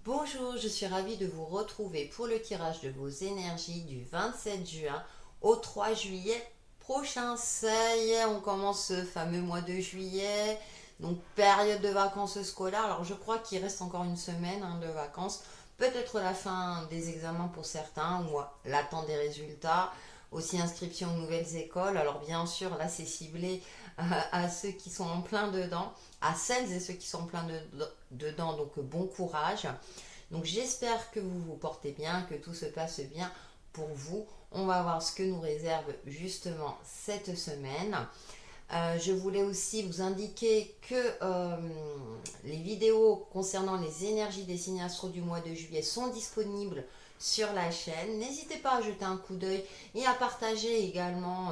Bonjour, je suis ravie de vous retrouver pour le tirage de vos énergies du 27 juin au 3 juillet prochain. Ça y est, on commence ce fameux mois de juillet, donc période de vacances scolaires. Alors je crois qu'il reste encore une semaine de vacances, peut-être la fin des examens pour certains ou l'attente des résultats. Aussi inscription aux nouvelles écoles. Alors bien sûr, là c'est ciblé à ceux qui sont en plein dedans, à celles et ceux qui sont en plein dedans, donc bon courage. Donc j'espère que vous vous portez bien, que tout se passe bien pour vous. On va voir ce que nous réserve justement cette semaine. Je voulais aussi vous indiquer que les vidéos concernant les énergies des signes astro du mois de juillet sont disponibles sur la chaîne. N'hésitez pas à jeter un coup d'œil et à partager également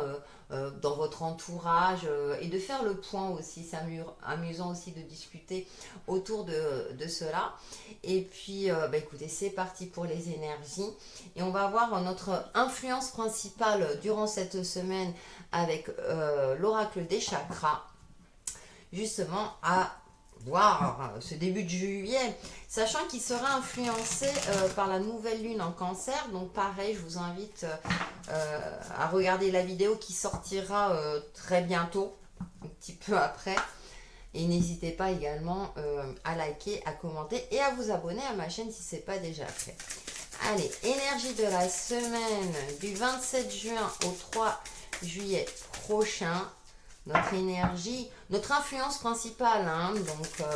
dans votre entourage et de faire le point aussi. C'est amusant aussi de discuter autour de cela. Et puis, écoutez, c'est parti pour les énergies. Et on va voir notre influence principale durant cette semaine avec l'oracle des chakras, justement à voir ce début de juillet, sachant qu'il sera influencé par la nouvelle lune en cancer. Donc pareil, je vous invite à regarder la vidéo qui sortira très bientôt, un petit peu après. Et n'hésitez pas également à liker, à commenter et à vous abonner à ma chaîne si ce n'est pas déjà fait. Allez, énergie de la semaine du 27 juin au 3 juillet prochain. Notre énergie, notre influence principale, donc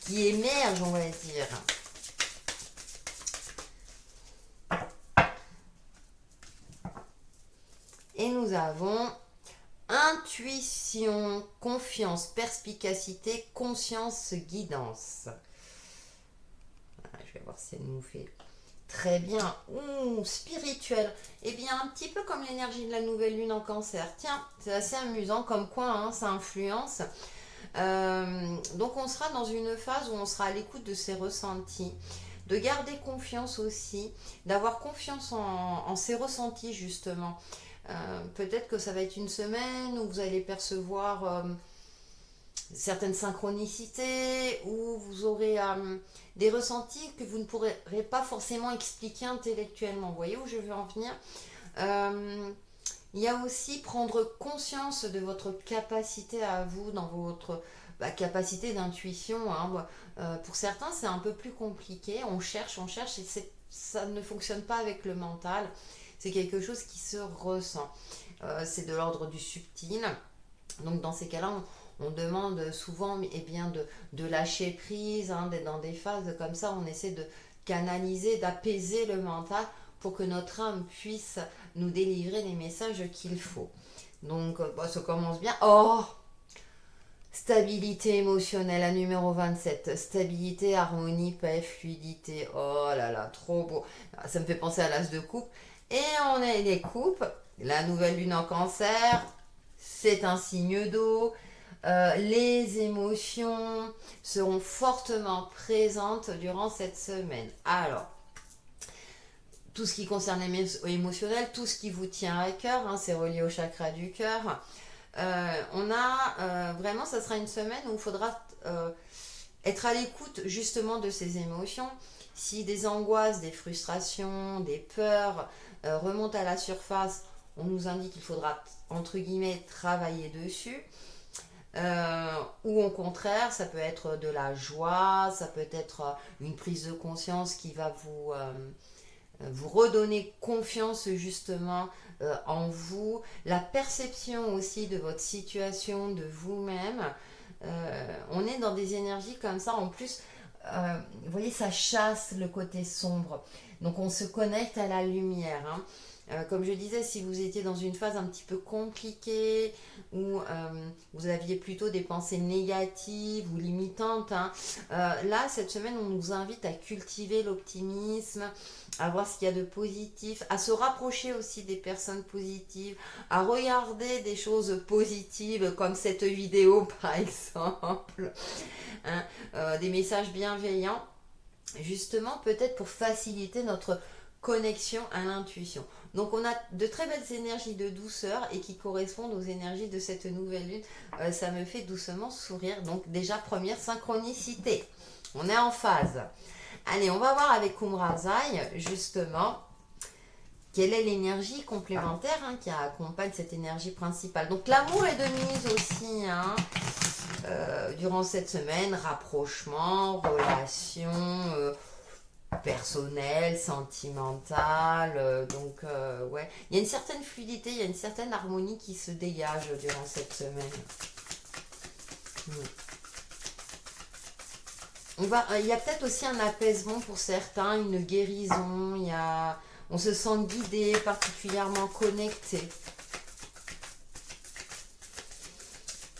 qui émerge, on va dire. Et nous avons intuition, confiance, perspicacité, conscience, guidance. Voilà, je vais voir si elle nous fait très bien. Ouh, spirituel. Eh bien, un petit peu comme l'énergie de la nouvelle lune en cancer. Tiens, c'est assez amusant comme quoi ça influence. Donc on sera dans une phase où on sera à l'écoute de ses ressentis, de garder confiance aussi, d'avoir confiance en ses ressentis justement. Peut-être que ça va être une semaine où vous allez percevoir certaines synchronicités, où vous aurez des ressentis que vous ne pourrez pas forcément expliquer intellectuellement. Vous voyez où je veux en venir. Il y a aussi prendre conscience de votre capacité à vous, dans votre capacité d'intuition. Pour certains, c'est un peu plus compliqué. On cherche, et ça ne fonctionne pas avec le mental. C'est quelque chose qui se ressent. C'est de l'ordre du subtil. Donc dans ces cas-là, on demande souvent de lâcher prise, d'être dans des phases comme ça. On essaie de canaliser, d'apaiser le mental pour que notre âme puisse nous délivrer les messages qu'il faut. Donc, ça commence bien. Oh, stabilité émotionnelle, la numéro 27. Stabilité, harmonie, paix, fluidité. Oh là là, trop beau. Ça me fait penser à l'as de coupe. Et on a les coupes. La nouvelle lune en cancer, c'est un signe d'eau. Les émotions seront fortement présentes durant cette semaine. Alors, tout ce qui concerne l'émotionnel, tout ce qui vous tient à cœur, c'est relié au chakra du cœur. Vraiment, ça sera une semaine où il faudra être à l'écoute justement de ces émotions. Si des angoisses, des frustrations, des peurs remontent à la surface, on nous indique qu'il faudra, entre guillemets, travailler dessus. Ou au contraire, ça peut être de la joie, ça peut être une prise de conscience qui va vous redonner confiance justement en vous, la perception aussi de votre situation, de vous-même. On est dans des énergies comme ça. En plus, vous voyez, ça chasse le côté sombre. Donc on se connecte à la lumière. Comme je disais, si vous étiez dans une phase un petit peu compliquée, où vous aviez plutôt des pensées négatives ou limitantes, là, cette semaine, on nous invite à cultiver l'optimisme, à voir ce qu'il y a de positif, à se rapprocher aussi des personnes positives, à regarder des choses positives comme cette vidéo par exemple, des messages bienveillants, justement peut-être pour faciliter notre connexion à l'intuition. Donc on a de très belles énergies de douceur et qui correspondent aux énergies de cette nouvelle lune. Ça me fait doucement sourire. Donc déjà première synchronicité. On est en phase. Allez, on va voir avec Kumrazai, justement, quelle est l'énergie complémentaire qui accompagne cette énergie principale. Donc l'amour est de mise aussi, durant cette semaine, rapprochement, relation personnelle, sentimentale. Ouais, il y a une certaine fluidité, il y a une certaine harmonie qui se dégage durant cette semaine. Mm. Il y a peut-être aussi un apaisement pour certains, une guérison, on se sent guidé, particulièrement connecté.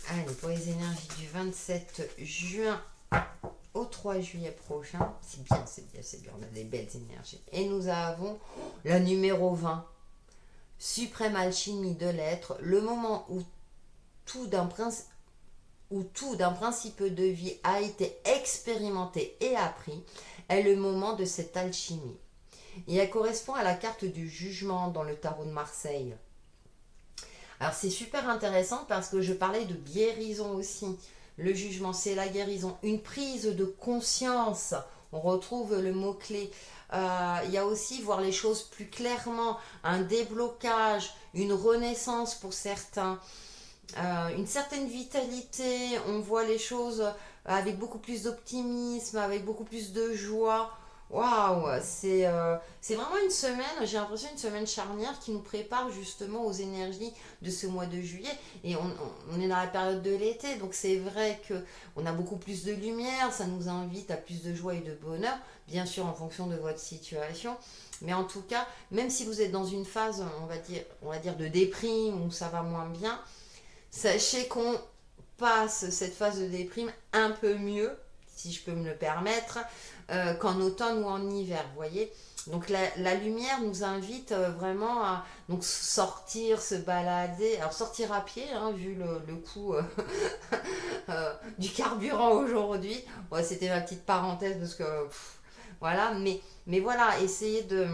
Allez, pour les énergies du 27 juin au 3 juillet prochain, c'est bien, c'est bien, c'est bien, on a des belles énergies. Et nous avons la numéro 20, suprême alchimie de l'être, le moment tout d'un principe où tout d'un principe de vie a été expérimenté et appris, est le moment de cette alchimie. Et elle correspond à la carte du jugement dans le tarot de Marseille. Alors c'est super intéressant parce que je parlais de guérison aussi. Le jugement, c'est la guérison, une prise de conscience. On retrouve le mot-clé. Il y a aussi voir les choses plus clairement, un déblocage, une renaissance pour certains. Une certaine vitalité, on voit les choses avec beaucoup plus d'optimisme, avec beaucoup plus de joie. Waouh, c'est vraiment une semaine, j'ai l'impression une semaine charnière qui nous prépare justement aux énergies de ce mois de juillet. Et on est dans la période de l'été, donc c'est vrai que on a beaucoup plus de lumière, ça nous invite à plus de joie et de bonheur, bien sûr en fonction de votre situation. Mais en tout cas, même si vous êtes dans une phase, on va dire de déprime où ça va moins bien, sachez qu'on passe cette phase de déprime un peu mieux, si je peux me le permettre, qu'en automne ou en hiver, vous voyez. Donc la lumière nous invite vraiment à donc, sortir, se balader. Alors sortir à pied, vu le coût du carburant aujourd'hui. Ouais, c'était ma petite parenthèse parce que voilà, mais voilà, essayer de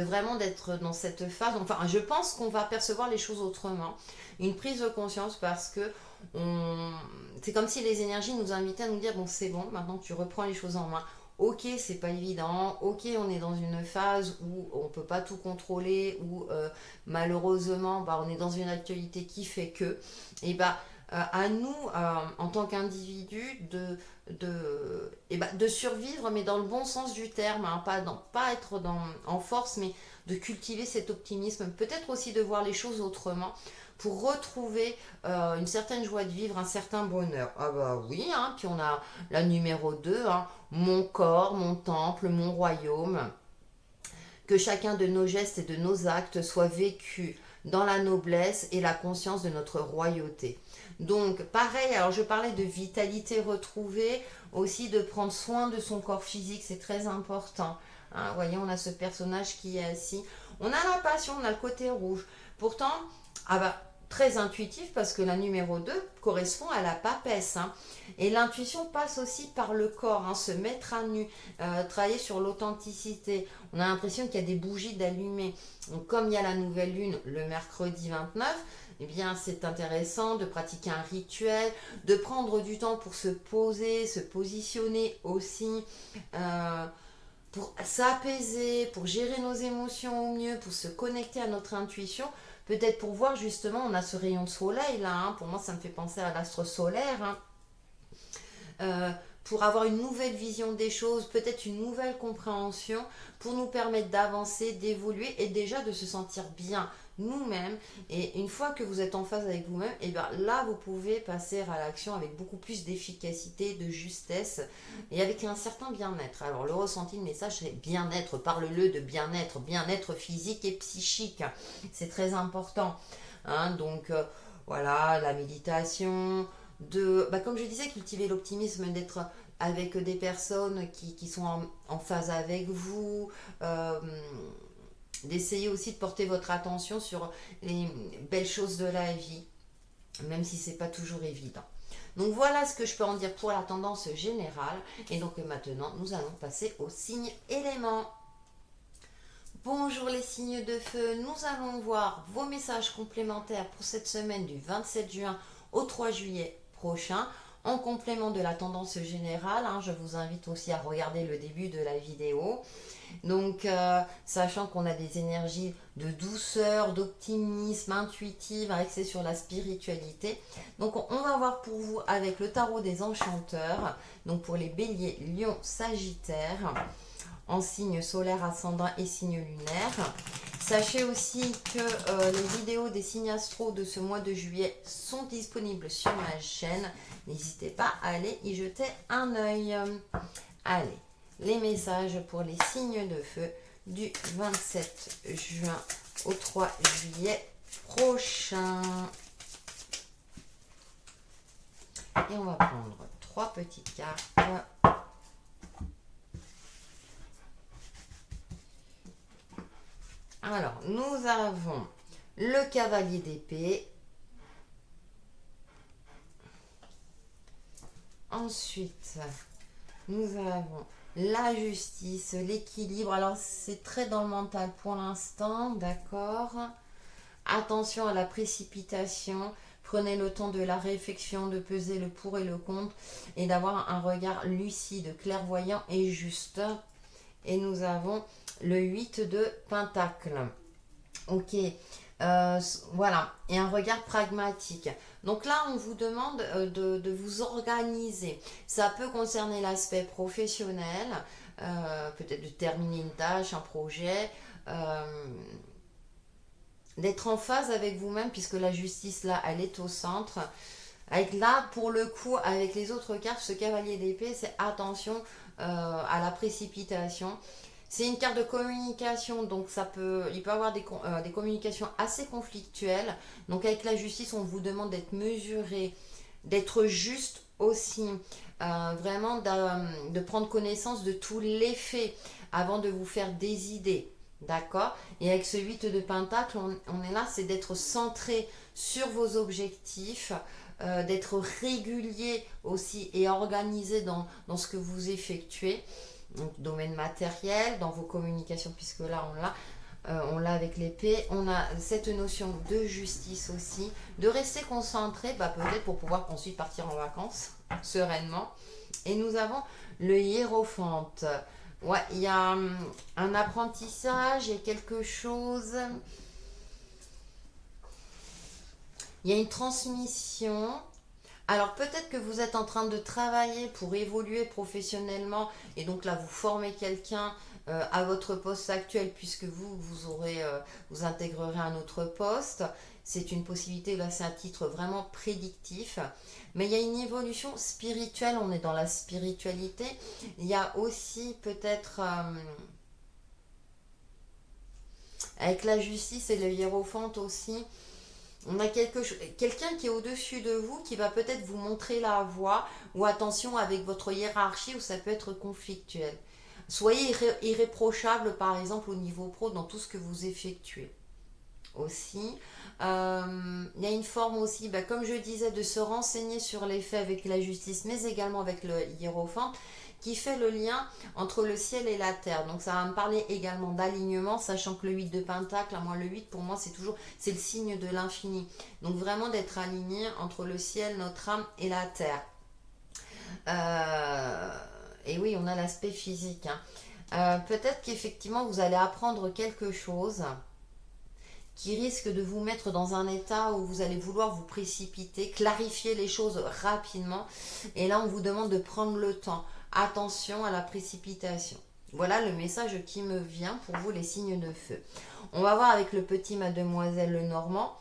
vraiment d'être dans cette phase. Enfin, je pense qu'on va percevoir les choses autrement. Une prise de conscience parce que c'est comme si les énergies nous invitaient à nous dire bon, c'est bon, maintenant tu reprends les choses en main. Ok, c'est pas évident. Ok, on est dans une phase où on peut pas tout contrôler, où malheureusement, on est dans une actualité qui fait que, et à nous, en tant qu'individus, de survivre, mais dans le bon sens du terme, pas être en force, mais de cultiver cet optimisme, peut-être aussi de voir les choses autrement, pour retrouver une certaine joie de vivre, un certain bonheur. Ah bah oui, puis on a la numéro 2, mon corps, mon temple, mon royaume. Que chacun de nos gestes et de nos actes soit vécu dans la noblesse et la conscience de notre royauté. Donc pareil, alors je parlais de vitalité retrouvée, aussi de prendre soin de son corps physique, c'est très important. Vous voyez, on a ce personnage qui est assis. On a la passion, on a le côté rouge. Pourtant, très intuitif parce que la numéro 2 correspond à la papesse. Et l'intuition passe aussi par le corps, se mettre à nu, travailler sur l'authenticité. On a l'impression qu'il y a des bougies d'allumées. Donc comme il y a la nouvelle lune le mercredi 29, eh bien c'est intéressant de pratiquer un rituel, de prendre du temps pour se poser, se positionner aussi. Pour s'apaiser, pour gérer nos émotions au mieux, pour se connecter à notre intuition, peut-être pour voir justement, on a ce rayon de soleil là, pour moi ça me fait penser à l'astre solaire, pour avoir une nouvelle vision des choses, peut-être une nouvelle compréhension, pour nous permettre d'avancer, d'évoluer et déjà de se sentir bien nous-mêmes. Et une fois que vous êtes en phase avec vous-même, et bien là vous pouvez passer à l'action avec beaucoup plus d'efficacité, de justesse et avec un certain bien-être. Alors le ressenti, le message c'est bien-être, parle-le de bien-être, bien-être physique et psychique, c'est très important. Donc voilà, la méditation, comme je disais, cultiver l'optimisme, d'être avec des personnes qui sont en phase avec vous, d'essayer aussi de porter votre attention sur les belles choses de la vie, même si c'est pas toujours évident. Donc voilà ce que je peux en dire pour la tendance générale. Et donc maintenant, nous allons passer aux signes éléments. Bonjour les signes de feu, nous allons voir vos messages complémentaires pour cette semaine du 27 juin au 3 juillet prochain en complément de la tendance générale. Hein, je vous invite aussi à regarder le début de la vidéo. Donc, sachant qu'on a des énergies de douceur, d'optimisme, intuitive, axées sur la spiritualité. Donc, on va voir pour vous avec le tarot des enchanteurs. Donc, pour les béliers, lion, sagittaire, en signe solaire, ascendant et signe lunaire. Sachez aussi que les vidéos des signes astro de ce mois de juillet sont disponibles sur ma chaîne. N'hésitez pas à aller y jeter un œil. Allez, les messages pour les signes de feu du 27 juin au 3 juillet prochain. Et on va prendre 3 petites cartes. Alors, nous avons le cavalier d'épée. Ensuite, nous avons la justice, l'équilibre. Alors, c'est très dans le mental pour l'instant, d'accord? Attention à la précipitation. Prenez le temps de la réflexion, de peser le pour et le contre et d'avoir un regard lucide, clairvoyant et juste. Et nous avons le 8 de Pentacle. Ok, voilà, et un regard pragmatique. Donc là, on vous demande de vous organiser. Ça peut concerner l'aspect professionnel, peut-être de terminer une tâche, un projet, d'être en phase avec vous-même, puisque la justice, là, elle est au centre. Avec là, pour le coup, avec les autres cartes, ce cavalier d'épée, c'est attention à la précipitation. C'est une carte de communication, donc il peut y avoir des communications assez conflictuelles. Donc avec la justice, on vous demande d'être mesuré, d'être juste aussi, vraiment de prendre connaissance de tous les faits avant de vous faire des idées. D'accord? Et avec ce 8 de Pentacle, on est là, c'est d'être centré sur vos objectifs, d'être régulier aussi et organisé dans ce que vous effectuez. Donc, domaine matériel, dans vos communications, puisque là on l'a avec l'épée. On a cette notion de justice aussi, de rester concentré, peut-être pour pouvoir ensuite partir en vacances sereinement. Et nous avons le hiérophante. Ouais, il y a un apprentissage, il y a quelque chose, il y a une transmission. Alors peut-être que vous êtes en train de travailler pour évoluer professionnellement et donc là vous formez quelqu'un à votre poste actuel puisque vous intégrerez un autre poste. C'est une possibilité, là c'est un titre vraiment prédictif. Mais il y a une évolution spirituelle, on est dans la spiritualité. Il y a aussi peut-être avec la justice et le hiérophante aussi, on a quelqu'un qui est au-dessus de vous, qui va peut-être vous montrer la voie, ou attention avec votre hiérarchie, où ça peut être conflictuel. Soyez irréprochable, par exemple, au niveau pro, dans tout ce que vous effectuez. Aussi, il y a une forme aussi, comme je disais, de se renseigner sur les faits avec la justice, mais également avec le hiérophante, qui fait le lien entre le ciel et la terre. Donc ça va me parler également d'alignement, sachant que le 8 de Pentacle, moi le 8 pour moi c'est le signe de l'infini. Donc vraiment d'être aligné entre le ciel, notre âme et la terre. Et oui, on a l'aspect physique. Hein. Peut-être qu'effectivement vous allez apprendre quelque chose qui risque de vous mettre dans un état où vous allez vouloir vous précipiter, clarifier les choses rapidement. Et là, on vous demande de prendre le temps. Attention à la précipitation. Voilà le message qui me vient pour vous, les signes de feu. On va voir avec le petit Mademoiselle Lenormand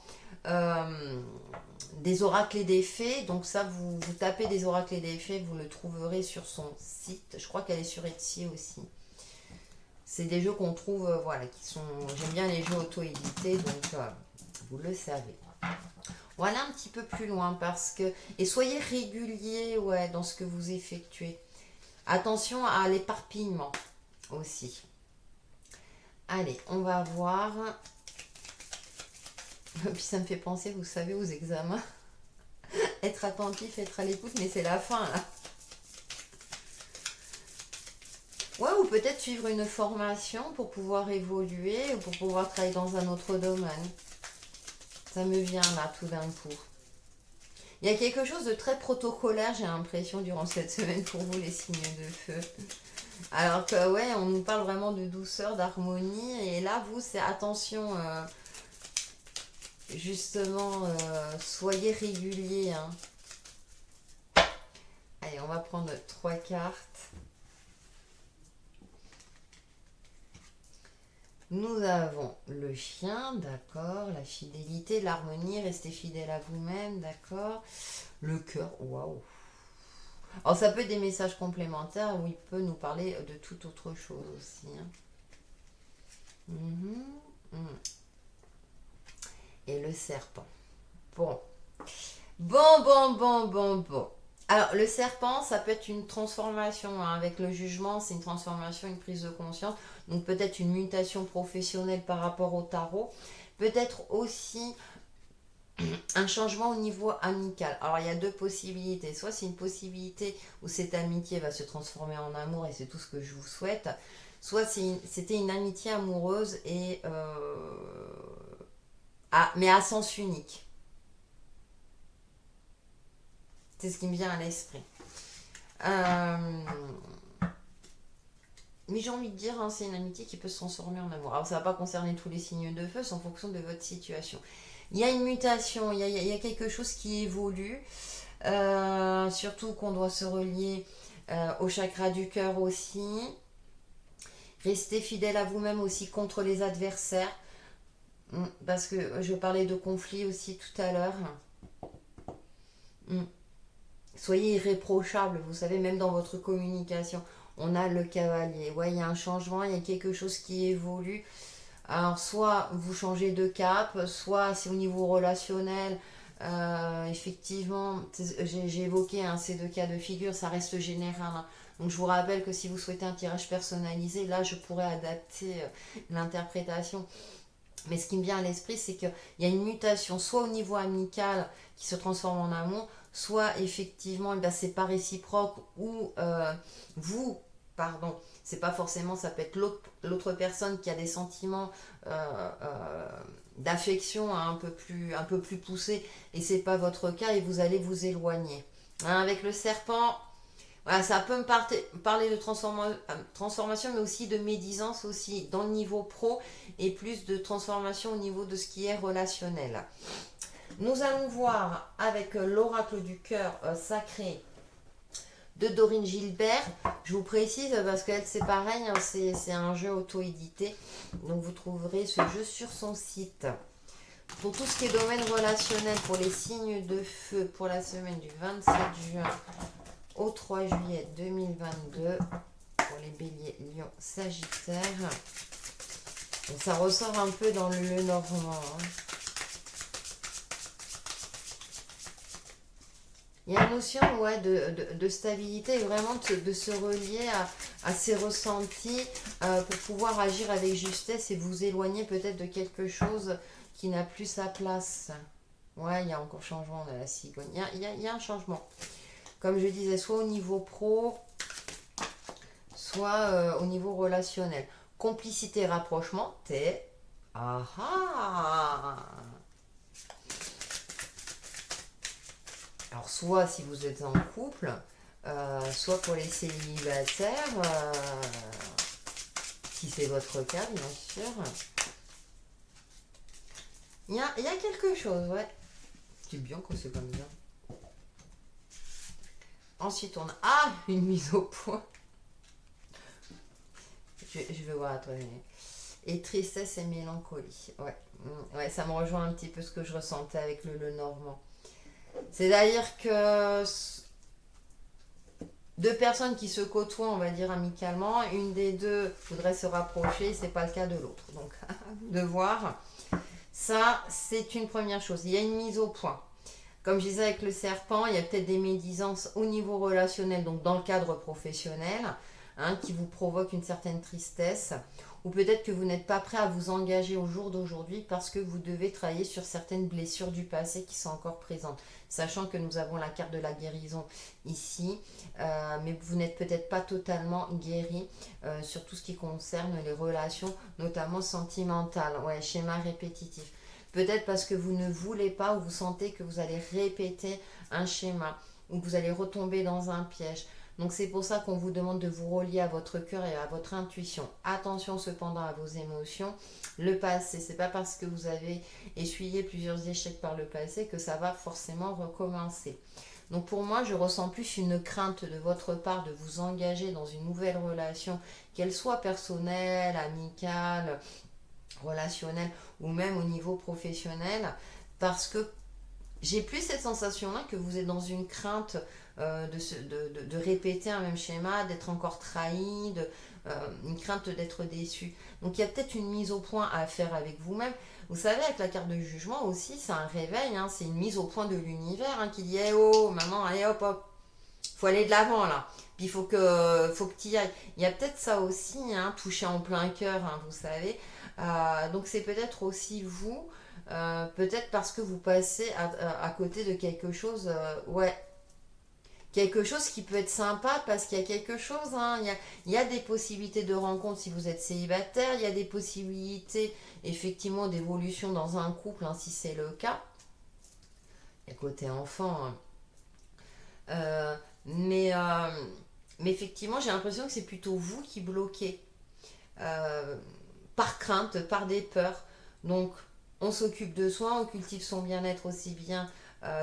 des oracles et des fées. Donc ça, vous tapez des oracles et des fées, vous le trouverez sur son site. Je crois qu'elle est sur Etsy aussi. C'est des jeux qu'on trouve, voilà, qui sont... J'aime bien les jeux auto-édités, donc vous le savez. Voilà un petit peu plus loin parce que... Et soyez régulier, ouais, dans ce que vous effectuez. Attention à l'éparpillement aussi. Allez, on va voir. Puis ça me fait penser, vous savez, aux examens. Être attentif, être à l'écoute, mais c'est la fin, là. Ouais, ou peut-être suivre une formation pour pouvoir évoluer ou pour pouvoir travailler dans un autre domaine. Ça me vient là tout d'un coup. Il Il y a quelque chose de très protocolaire, j'ai l'impression, durant cette semaine pour vous, les signes de feu. Alors que, ouais, on nous parle vraiment de douceur, d'harmonie. Et là, vous, c'est attention, justement, soyez réguliers. Hein. Allez, on va prendre 3 cartes. Nous avons le chien, d'accord, la fidélité, l'harmonie, restez fidèle à vous-même, d'accord. Le cœur, waouh. Alors ça peut être des messages complémentaires où il peut nous parler de toute autre chose aussi. Hein. Mhm, mhm. Et le serpent. Bon. Bon. Alors, le serpent, ça peut être une transformation. Hein. Avec le jugement, c'est une transformation, une prise de conscience. Donc, peut-être une mutation professionnelle par rapport au tarot. Peut-être aussi un changement au niveau amical. Alors, il y a deux possibilités. Soit c'est une possibilité où cette amitié va se transformer en amour et c'est tout ce que je vous souhaite. Soit c'était une amitié amoureuse et mais à sens unique. C'est ce qui me vient à l'esprit. Euh, mais j'ai envie de dire, hein, c'est une amitié qui peut se transformer en amour. Alors ça ne va pas concerner tous les signes de feu, c'est en fonction de votre situation. Il y a une mutation, il y a quelque chose qui évolue. Surtout qu'on doit se relier au chakra du cœur aussi. Restez fidèle à vous-même aussi contre les adversaires. Parce que je parlais de conflit aussi tout à l'heure. Soyez irréprochable, vous savez, même dans votre communication. On a le cavalier. Ouais, il y a un changement, il y a quelque chose qui évolue. Alors, soit vous changez de cap, soit c'est au niveau relationnel. Effectivement, j'ai évoqué ces deux cas de figure, ça reste général. Hein. Donc, je vous rappelle que si vous souhaitez un tirage personnalisé, là, je pourrais adapter l'interprétation. Mais ce qui me vient à l'esprit, c'est qu'il y a une mutation, soit au niveau amical qui se transforme en amour, soit effectivement, eh ben, c'est pas réciproque, ou vous, pardon, c'est pas forcément, ça peut être l'autre personne qui a des sentiments d'affection hein, un peu plus poussés, et c'est pas votre cas, et vous allez vous éloigner. Hein, avec le serpent, voilà, ça peut me parler de transformation, mais aussi de médisance aussi dans le niveau pro et plus de transformation au niveau de ce qui est relationnel. Nous allons voir avec l'oracle du cœur sacré de Dorine Gilbert. Je vous précise parce qu'elle c'est pareil, hein, c'est un jeu auto-édité. Donc vous trouverez ce jeu sur son site. Pour tout ce qui est domaine relationnel, pour les signes de feu, pour la semaine du 27 juin au 3 juillet 2022, pour les béliers, lions, sagittaires. Et ça ressort un peu dans le normand. Hein. Il y a une notion ouais, de stabilité et vraiment de se relier à ses ressentis pour pouvoir agir avec justesse et vous éloigner peut-être de quelque chose qui n'a plus sa place. Ouais, il y a encore changement de la cigogne. Il y a un changement. Comme je disais, soit au niveau pro, soit au niveau relationnel. Complicité, rapprochement, t'es... Ah ah. Alors, soit si vous êtes en couple, soit pour les célibataires, si c'est votre cas, bien sûr. Il y a quelque chose, ouais. C'est bien quand c'est comme ça. Ensuite, on a... Ah, une mise au point. Je vais voir, attendez. Et tristesse et mélancolie. Ouais. Ouais, ça me rejoint un petit peu ce que je ressentais avec le normand. C'est-à-dire que deux personnes qui se côtoient, on va dire amicalement, une des deux voudrait se rapprocher, c'est pas le cas de l'autre. Donc, de voir. Ça, c'est une première chose. Il y a une mise au point. Comme je disais avec le serpent, il y a peut-être des médisances au niveau relationnel, donc dans le cadre professionnel, hein, qui vous provoquent une certaine tristesse. Ou peut-être que vous n'êtes pas prêt à vous engager au jour d'aujourd'hui parce que vous devez travailler sur certaines blessures du passé qui sont encore présentes. Sachant que nous avons la carte de la guérison ici, mais vous n'êtes peut-être pas totalement guéri sur tout ce qui concerne les relations, notamment sentimentales. Ouais, schéma répétitif. Peut-être parce que vous ne voulez pas ou vous sentez que vous allez répéter un schéma, ou que vous allez retomber dans un piège. Donc c'est pour ça qu'on vous demande de vous relier à votre cœur et à votre intuition. Attention cependant à vos émotions. Le passé, c'est pas parce que vous avez essuyé plusieurs échecs par le passé que ça va forcément recommencer. Donc pour moi, je ressens plus une crainte de votre part de vous engager dans une nouvelle relation, qu'elle soit personnelle, amicale, relationnelle ou même au niveau professionnel, parce que j'ai plus cette sensation-là que vous êtes dans une crainte de répéter un même schéma, d'être encore trahi, une crainte d'être déçu. Donc il y a peut-être une mise au point à faire avec vous-même. Vous savez, avec la carte de jugement aussi, c'est un réveil, hein, c'est une mise au point de l'univers qui dit eh oh, maman, allez hop hop, faut aller de l'avant là. Puis faut que tu y ailles. Il y a peut-être ça aussi, touché en plein cœur, vous savez. Donc c'est peut-être aussi vous, peut-être parce que vous passez à côté de quelque chose, ouais, quelque chose qui peut être sympa parce qu'il y a quelque chose, il y a des possibilités de rencontre si vous êtes célibataire, il y a des possibilités effectivement d'évolution dans un couple si c'est le cas. Il y a côté enfant, Euh, mais, euh, mais effectivement, j'ai l'impression que c'est plutôt vous qui bloquez euh, par crainte, par des peurs. Donc, on s'occupe de soi, on cultive son bien-être aussi bien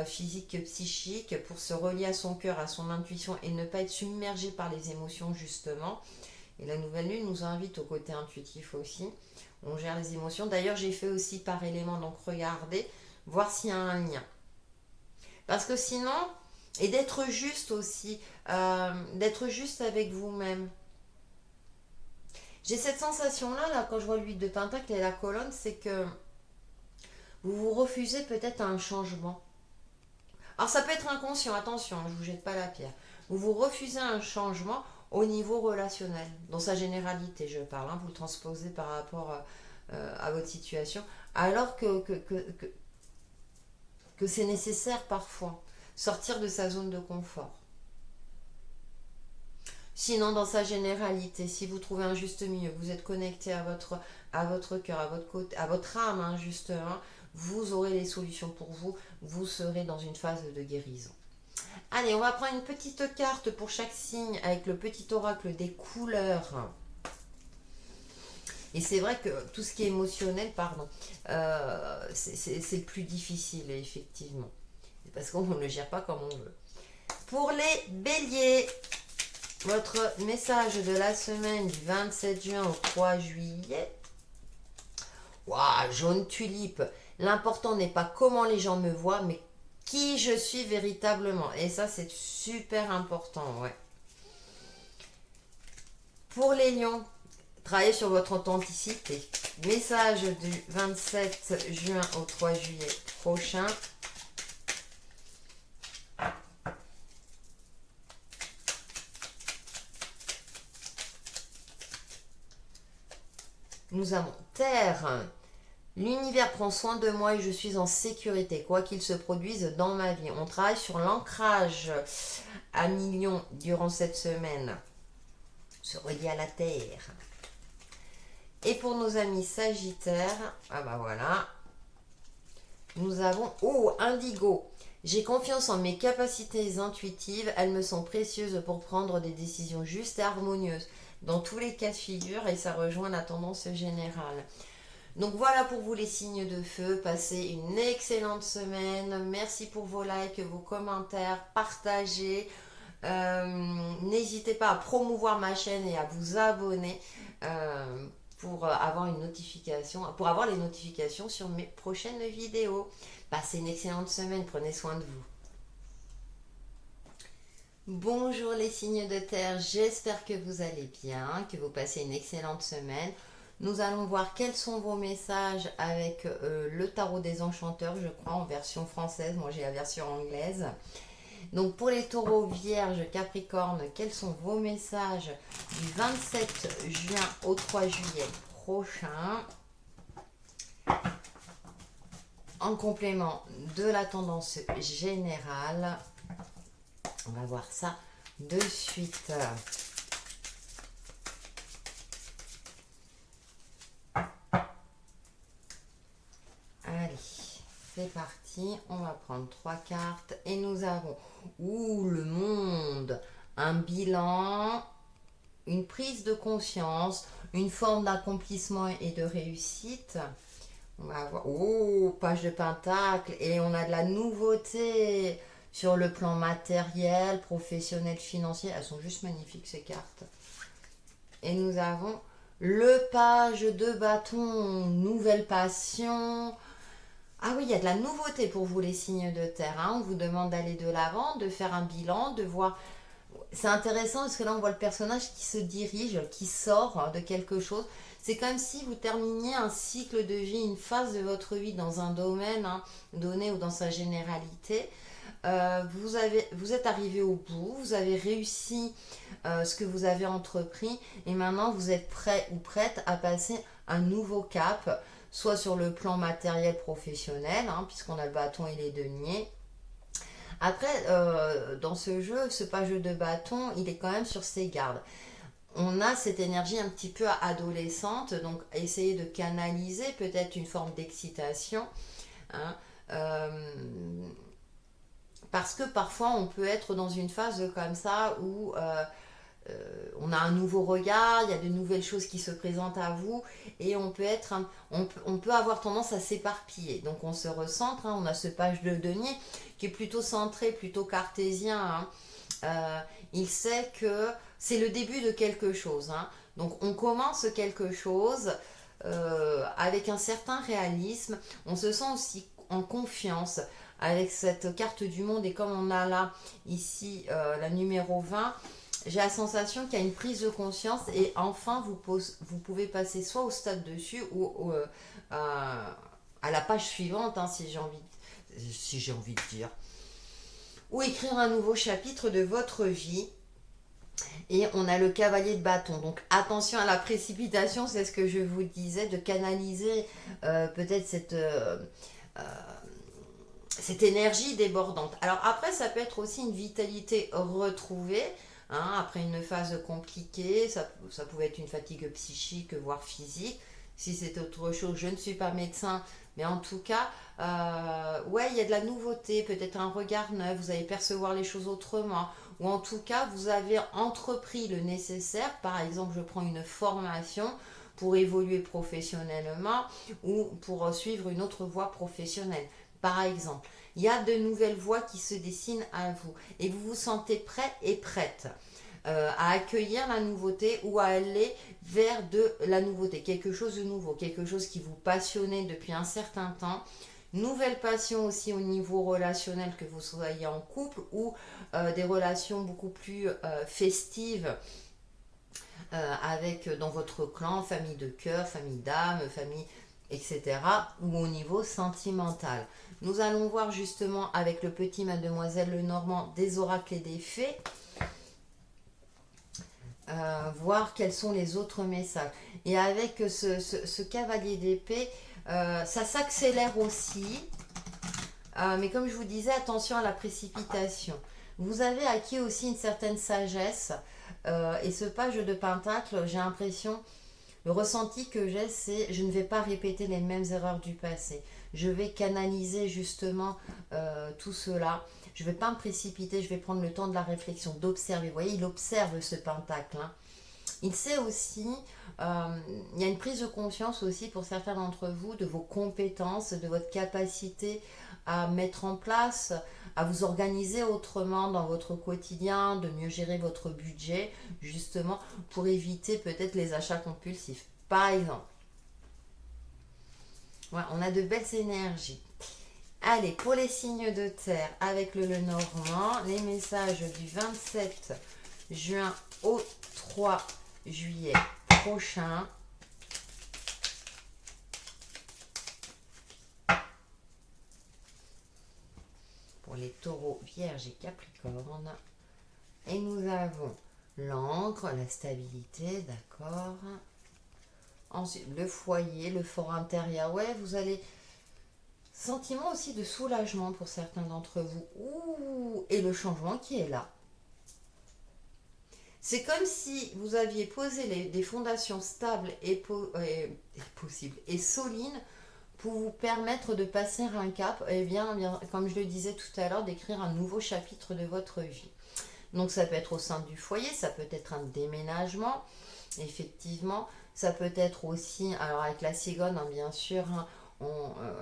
physique que psychique pour se relier à son cœur, à son intuition et ne pas être submergé par les émotions justement. Et la nouvelle lune nous invite au côté intuitif aussi. On gère les émotions. D'ailleurs, j'ai fait aussi par élément, donc regardez, voir s'il y a un lien. Parce que sinon, et d'être juste aussi, d'être juste avec vous-même. J'ai cette sensation-là, là, quand je vois l'huile de pentacle et la colonne, c'est que vous vous refusez peut-être à un changement. Alors ça peut être inconscient, attention, je ne vous jette pas la pierre. Vous vous refusez un changement au niveau relationnel, dans sa généralité, je parle, vous le transposez par rapport à votre situation, alors que c'est nécessaire parfois, sortir de sa zone de confort. Sinon, dans sa généralité, si vous trouvez un juste milieu, vous êtes connecté à votre cœur, à votre côté, à votre âme, justement, vous aurez les solutions pour vous. Vous serez dans une phase de guérison. Allez, on va prendre une petite carte pour chaque signe avec le petit oracle des couleurs. Et c'est vrai que tout ce qui est émotionnel, pardon, c'est le plus difficile, effectivement. Parce qu'on ne le gère pas comme on veut. Pour les béliers, votre message de la semaine du 27 juin au 3 juillet. Waouh, jaune tulipe. L'important n'est pas comment les gens me voient, mais qui je suis véritablement. Et ça, c'est super important, ouais. Pour les lions, travaillez sur votre authenticité. Message du 27 juin au 3 juillet prochain. Nous avons Terre. L'univers prend soin de moi et je suis en sécurité, quoi qu'il se produise dans ma vie. On travaille sur l'ancrage à millions durant cette semaine. Se relier à la Terre. Et pour nos amis Sagittaires, voilà, nous avons Indigo. J'ai confiance en mes capacités intuitives, elles me sont précieuses pour prendre des décisions justes et harmonieuses dans tous les cas de figure et ça rejoint la tendance générale. Donc voilà pour vous les signes de feu, passez une excellente semaine, merci pour vos likes, vos commentaires, partagez, n'hésitez pas à promouvoir ma chaîne et à vous abonner pour avoir une notification, pour avoir les notifications sur mes prochaines vidéos. Passez une excellente semaine, prenez soin de vous. Bonjour les signes de terre, j'espère que vous allez bien, que vous passez une excellente semaine. Nous allons voir quels sont vos messages avec le tarot des enchanteurs, je crois, en version française. Moi, j'ai la version anglaise. Donc, pour les taureaux, vierges, capricorne, quels sont vos messages du 27 juin au 3 juillet prochain? En complément de la tendance générale, on va voir ça de suite. Allez, c'est c'est parti. On va prendre 3 cartes et nous avons le monde, un bilan, une prise de conscience, une forme d'accomplissement et de réussite. On va avoir page de pentacle et on a de la nouveauté sur le plan matériel, professionnel, financier. Elles sont juste magnifiques ces cartes. Et nous avons le page de bâton, nouvelle passion. Ah oui, il y a de la nouveauté pour vous les signes de terre, hein. On vous demande d'aller de l'avant, de faire un bilan, de voir. C'est intéressant parce que là on voit le personnage qui se dirige, qui sort de quelque chose. C'est comme si vous terminiez un cycle de vie, une phase de votre vie dans un domaine donné ou dans sa généralité. Vous êtes arrivé au bout, vous avez réussi ce que vous avez entrepris et maintenant vous êtes prêt ou prête à passer un nouveau cap, soit sur le plan matériel professionnel, puisqu'on a le bâton et les deniers. Après, dans ce jeu, ce pas jeu de bâton, il est quand même sur ses gardes. On a cette énergie un petit peu adolescente, donc essayer de canaliser peut-être une forme d'excitation. Hein, parce que parfois on peut être dans une phase comme ça où on a un nouveau regard, il y a de nouvelles choses qui se présentent à vous et on peut avoir tendance à s'éparpiller. Donc on se recentre, on a ce page de denier qui est plutôt centré, plutôt cartésien. Il sait que c'est le début de quelque chose. Donc on commence quelque chose avec un certain réalisme. On se sent aussi en confiance avec cette carte du monde et comme on a là ici la numéro 20, j'ai la sensation qu'il y a une prise de conscience et enfin vous pouvez passer soit au stade dessus ou à la page suivante, si j'ai envie de dire, ou écrire un nouveau chapitre de votre vie. Et on a le cavalier de bâton. Donc attention à la précipitation, c'est ce que je vous disais, de canaliser peut-être cette énergie débordante. Alors après, ça peut être aussi une vitalité retrouvée. Après une phase compliquée, ça pouvait être une fatigue psychique, voire physique. Si c'est autre chose, je ne suis pas médecin, mais en tout cas, ouais, il y a de la nouveauté, peut-être un regard neuf, vous allez percevoir les choses autrement, ou en tout cas, vous avez entrepris le nécessaire. Par exemple, je prends une formation pour évoluer professionnellement ou pour suivre une autre voie professionnelle. Par exemple, il y a de nouvelles voies qui se dessinent à vous et vous vous sentez prêt et prête à accueillir la nouveauté ou à aller vers de la nouveauté, quelque chose de nouveau, quelque chose qui vous passionnait depuis un certain temps. Nouvelle passion aussi au niveau relationnel, que vous soyez en couple ou des relations beaucoup plus festives avec dans votre clan, famille de cœur, famille d'âme, famille, etc. ou au niveau sentimental. Nous allons voir justement avec le petit Mademoiselle Lenormand des oracles et des fées, voir quels sont les autres messages. Et avec ce cavalier d'épée, ça s'accélère aussi. Mais comme je vous disais, attention à la précipitation. Vous avez acquis aussi une certaine sagesse. Et ce page de pentacle, j'ai l'impression, le ressenti que j'ai, c'est je ne vais pas répéter les mêmes erreurs du passé. Je vais canaliser justement tout cela. Je ne vais pas me précipiter, je vais prendre le temps de la réflexion, d'observer. Vous voyez, il observe ce pentacle. Il sait aussi, il y a une prise de conscience aussi pour certains d'entre vous de vos compétences, de votre capacité à mettre en place, à vous organiser autrement dans votre quotidien, de mieux gérer votre budget, justement pour éviter peut-être les achats compulsifs. Par exemple, ouais, on a de belles énergies. Allez, pour les signes de terre, avec le Lenormand, les messages du 27 juin au 3 juillet prochain. Pour les taureaux, vierges et capricornes. Et nous avons l'encre, la stabilité, d'accord. Ensuite, le foyer, le fort intérieur. Ouais, vous allez... Sentiment aussi de soulagement pour certains d'entre vous. Et le changement qui est là. C'est comme si vous aviez posé des fondations stables et possibles et solides pour vous permettre de passer un cap, et bien, comme je le disais tout à l'heure, d'écrire un nouveau chapitre de votre vie. Donc ça peut être au sein du foyer, ça peut être un déménagement, effectivement. Ça peut être aussi, alors avec la Cigone, hein, bien sûr, hein,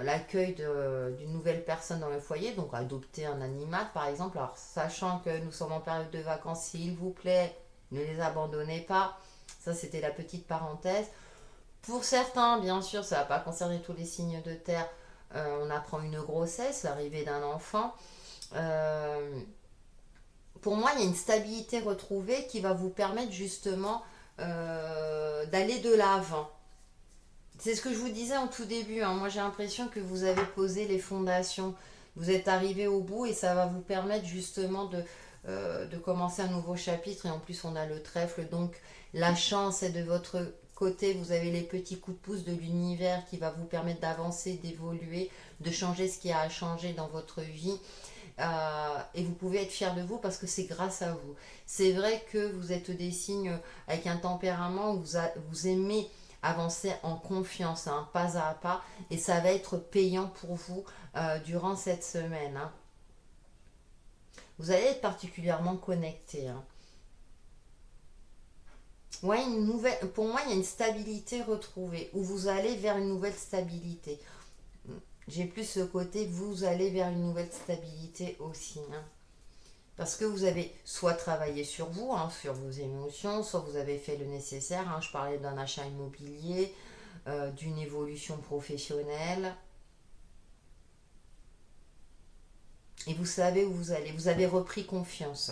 l'accueil d'une nouvelle personne dans le foyer, donc adopter un animal par exemple. Alors sachant que nous sommes en période de vacances, s'il vous plaît, ne les abandonnez pas. Ça c'était la petite parenthèse. Pour certains, bien sûr, ça ne va pas concerner tous les signes de terre. On apprend une grossesse, l'arrivée d'un enfant. Euh, pour moi, il y a une stabilité retrouvée qui va vous permettre justement d'aller de l'avant. C'est ce que je vous disais en tout début, hein. Moi, j'ai l'impression que vous avez posé les fondations. Vous êtes arrivé au bout et ça va vous permettre justement de commencer un nouveau chapitre. Et en plus, on a le trèfle. Donc, la chance est de votre côté. Vous avez les petits coups de pouce de l'univers qui va vous permettre d'avancer, d'évoluer, de changer ce qui a à changer dans votre vie. Et vous pouvez être fier de vous parce que c'est grâce à vous. C'est vrai que vous êtes des signes avec un tempérament où vous aimez avancer en confiance, hein, pas à pas, et ça va être payant pour vous durant cette semaine, hein. Vous allez être particulièrement connecté, hein. Ouais, pour moi, il y a une stabilité retrouvée, où vous allez vers une nouvelle stabilité. J'ai plus ce côté, vous allez vers une nouvelle stabilité aussi, hein. Parce que vous avez soit travaillé sur vous, hein, sur vos émotions, soit vous avez fait le nécessaire, hein. Je parlais d'un achat immobilier, d'une évolution professionnelle. Et vous savez où vous allez. Vous avez repris confiance.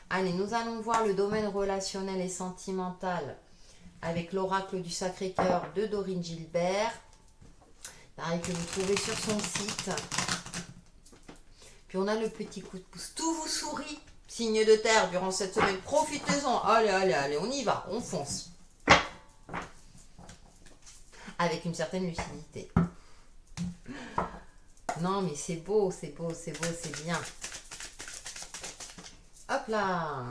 Allez, nous allons voir le domaine relationnel et sentimental avec l'oracle du Sacré-Cœur de Dorine Gilbert. Pareil que vous trouvez sur son site. Puis on a le petit coup de pouce. Tout vous sourit, signe de terre, durant cette semaine. Profitez-en. Allez, allez, allez, on y va, on fonce. Avec une certaine lucidité. Non, mais c'est beau, c'est beau, c'est beau, c'est bien. Hop là.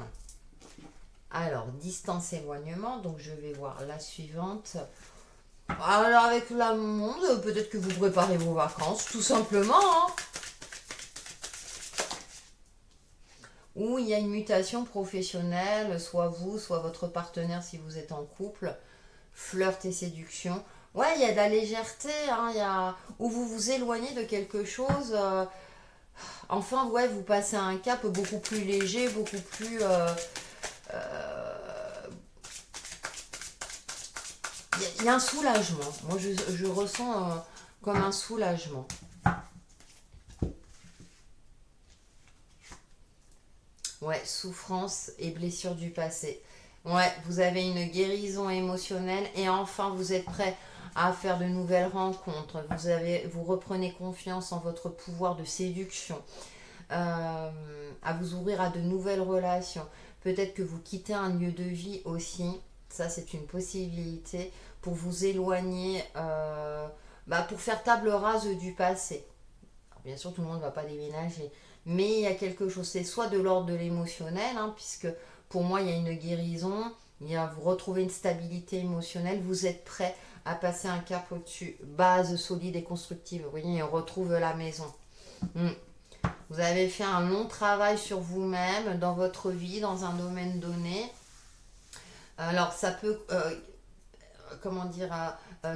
Alors, distance, éloignement. Donc, je vais voir la suivante. Alors, avec la monde, peut-être que vous préparez vos vacances, tout simplement, hein. Ou il y a une mutation professionnelle, soit vous, soit votre partenaire si vous êtes en couple. Flirt et séduction. Ouais, il y a de la légèreté, hein, où vous vous éloignez de quelque chose. Enfin, ouais, vous passez à un cap beaucoup plus léger, beaucoup plus... Il y a un soulagement. Moi, je ressens comme un soulagement. Ouais, souffrance et blessure du passé. Ouais, vous avez une guérison émotionnelle et enfin vous êtes prêt à faire de nouvelles rencontres. Vous reprenez confiance en votre pouvoir de séduction, à vous ouvrir à de nouvelles relations. Peut-être que vous quittez un lieu de vie aussi. Ça, c'est une possibilité pour vous éloigner, pour faire table rase du passé. Alors, bien sûr, tout le monde ne va pas déménager, mais il y a quelque chose, c'est soit de l'ordre de l'émotionnel, hein, puisque pour moi, il y a une guérison, vous retrouvez une stabilité émotionnelle, vous êtes prêt à passer un cap au-dessus, base solide et constructive. Vous voyez, on retrouve la maison. Vous avez fait un long travail sur vous-même, dans votre vie, dans un domaine donné. Alors, ça peut,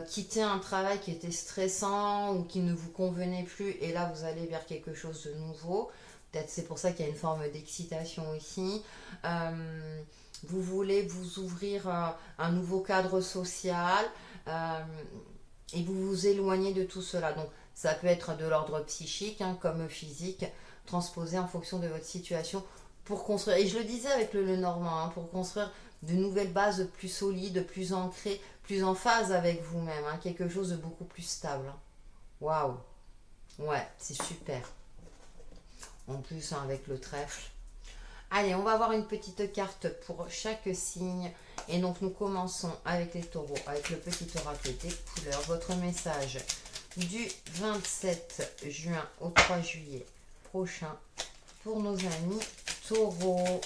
quitter un travail qui était stressant ou qui ne vous convenait plus, et là, vous allez vers quelque chose de nouveau. Peut-être c'est pour ça qu'il y a une forme d'excitation aussi. Vous voulez vous ouvrir un nouveau cadre social, et vous vous éloignez de tout cela. Donc, ça peut être de l'ordre psychique, hein, comme physique, transposé en fonction de votre situation pour construire. Et je le disais avec le Normand, hein, pour construire de nouvelles bases plus solides, plus ancrées, plus en phase avec vous-même, hein, quelque chose de beaucoup plus stable. Waouh! Ouais, c'est super. En plus, hein, avec le trèfle. Allez, on va avoir une petite carte pour chaque signe. Et donc, nous commençons avec les taureaux, avec le petit oracle des couleurs. Votre message du 27 juin au 3 juillet prochain pour nos amis taureaux.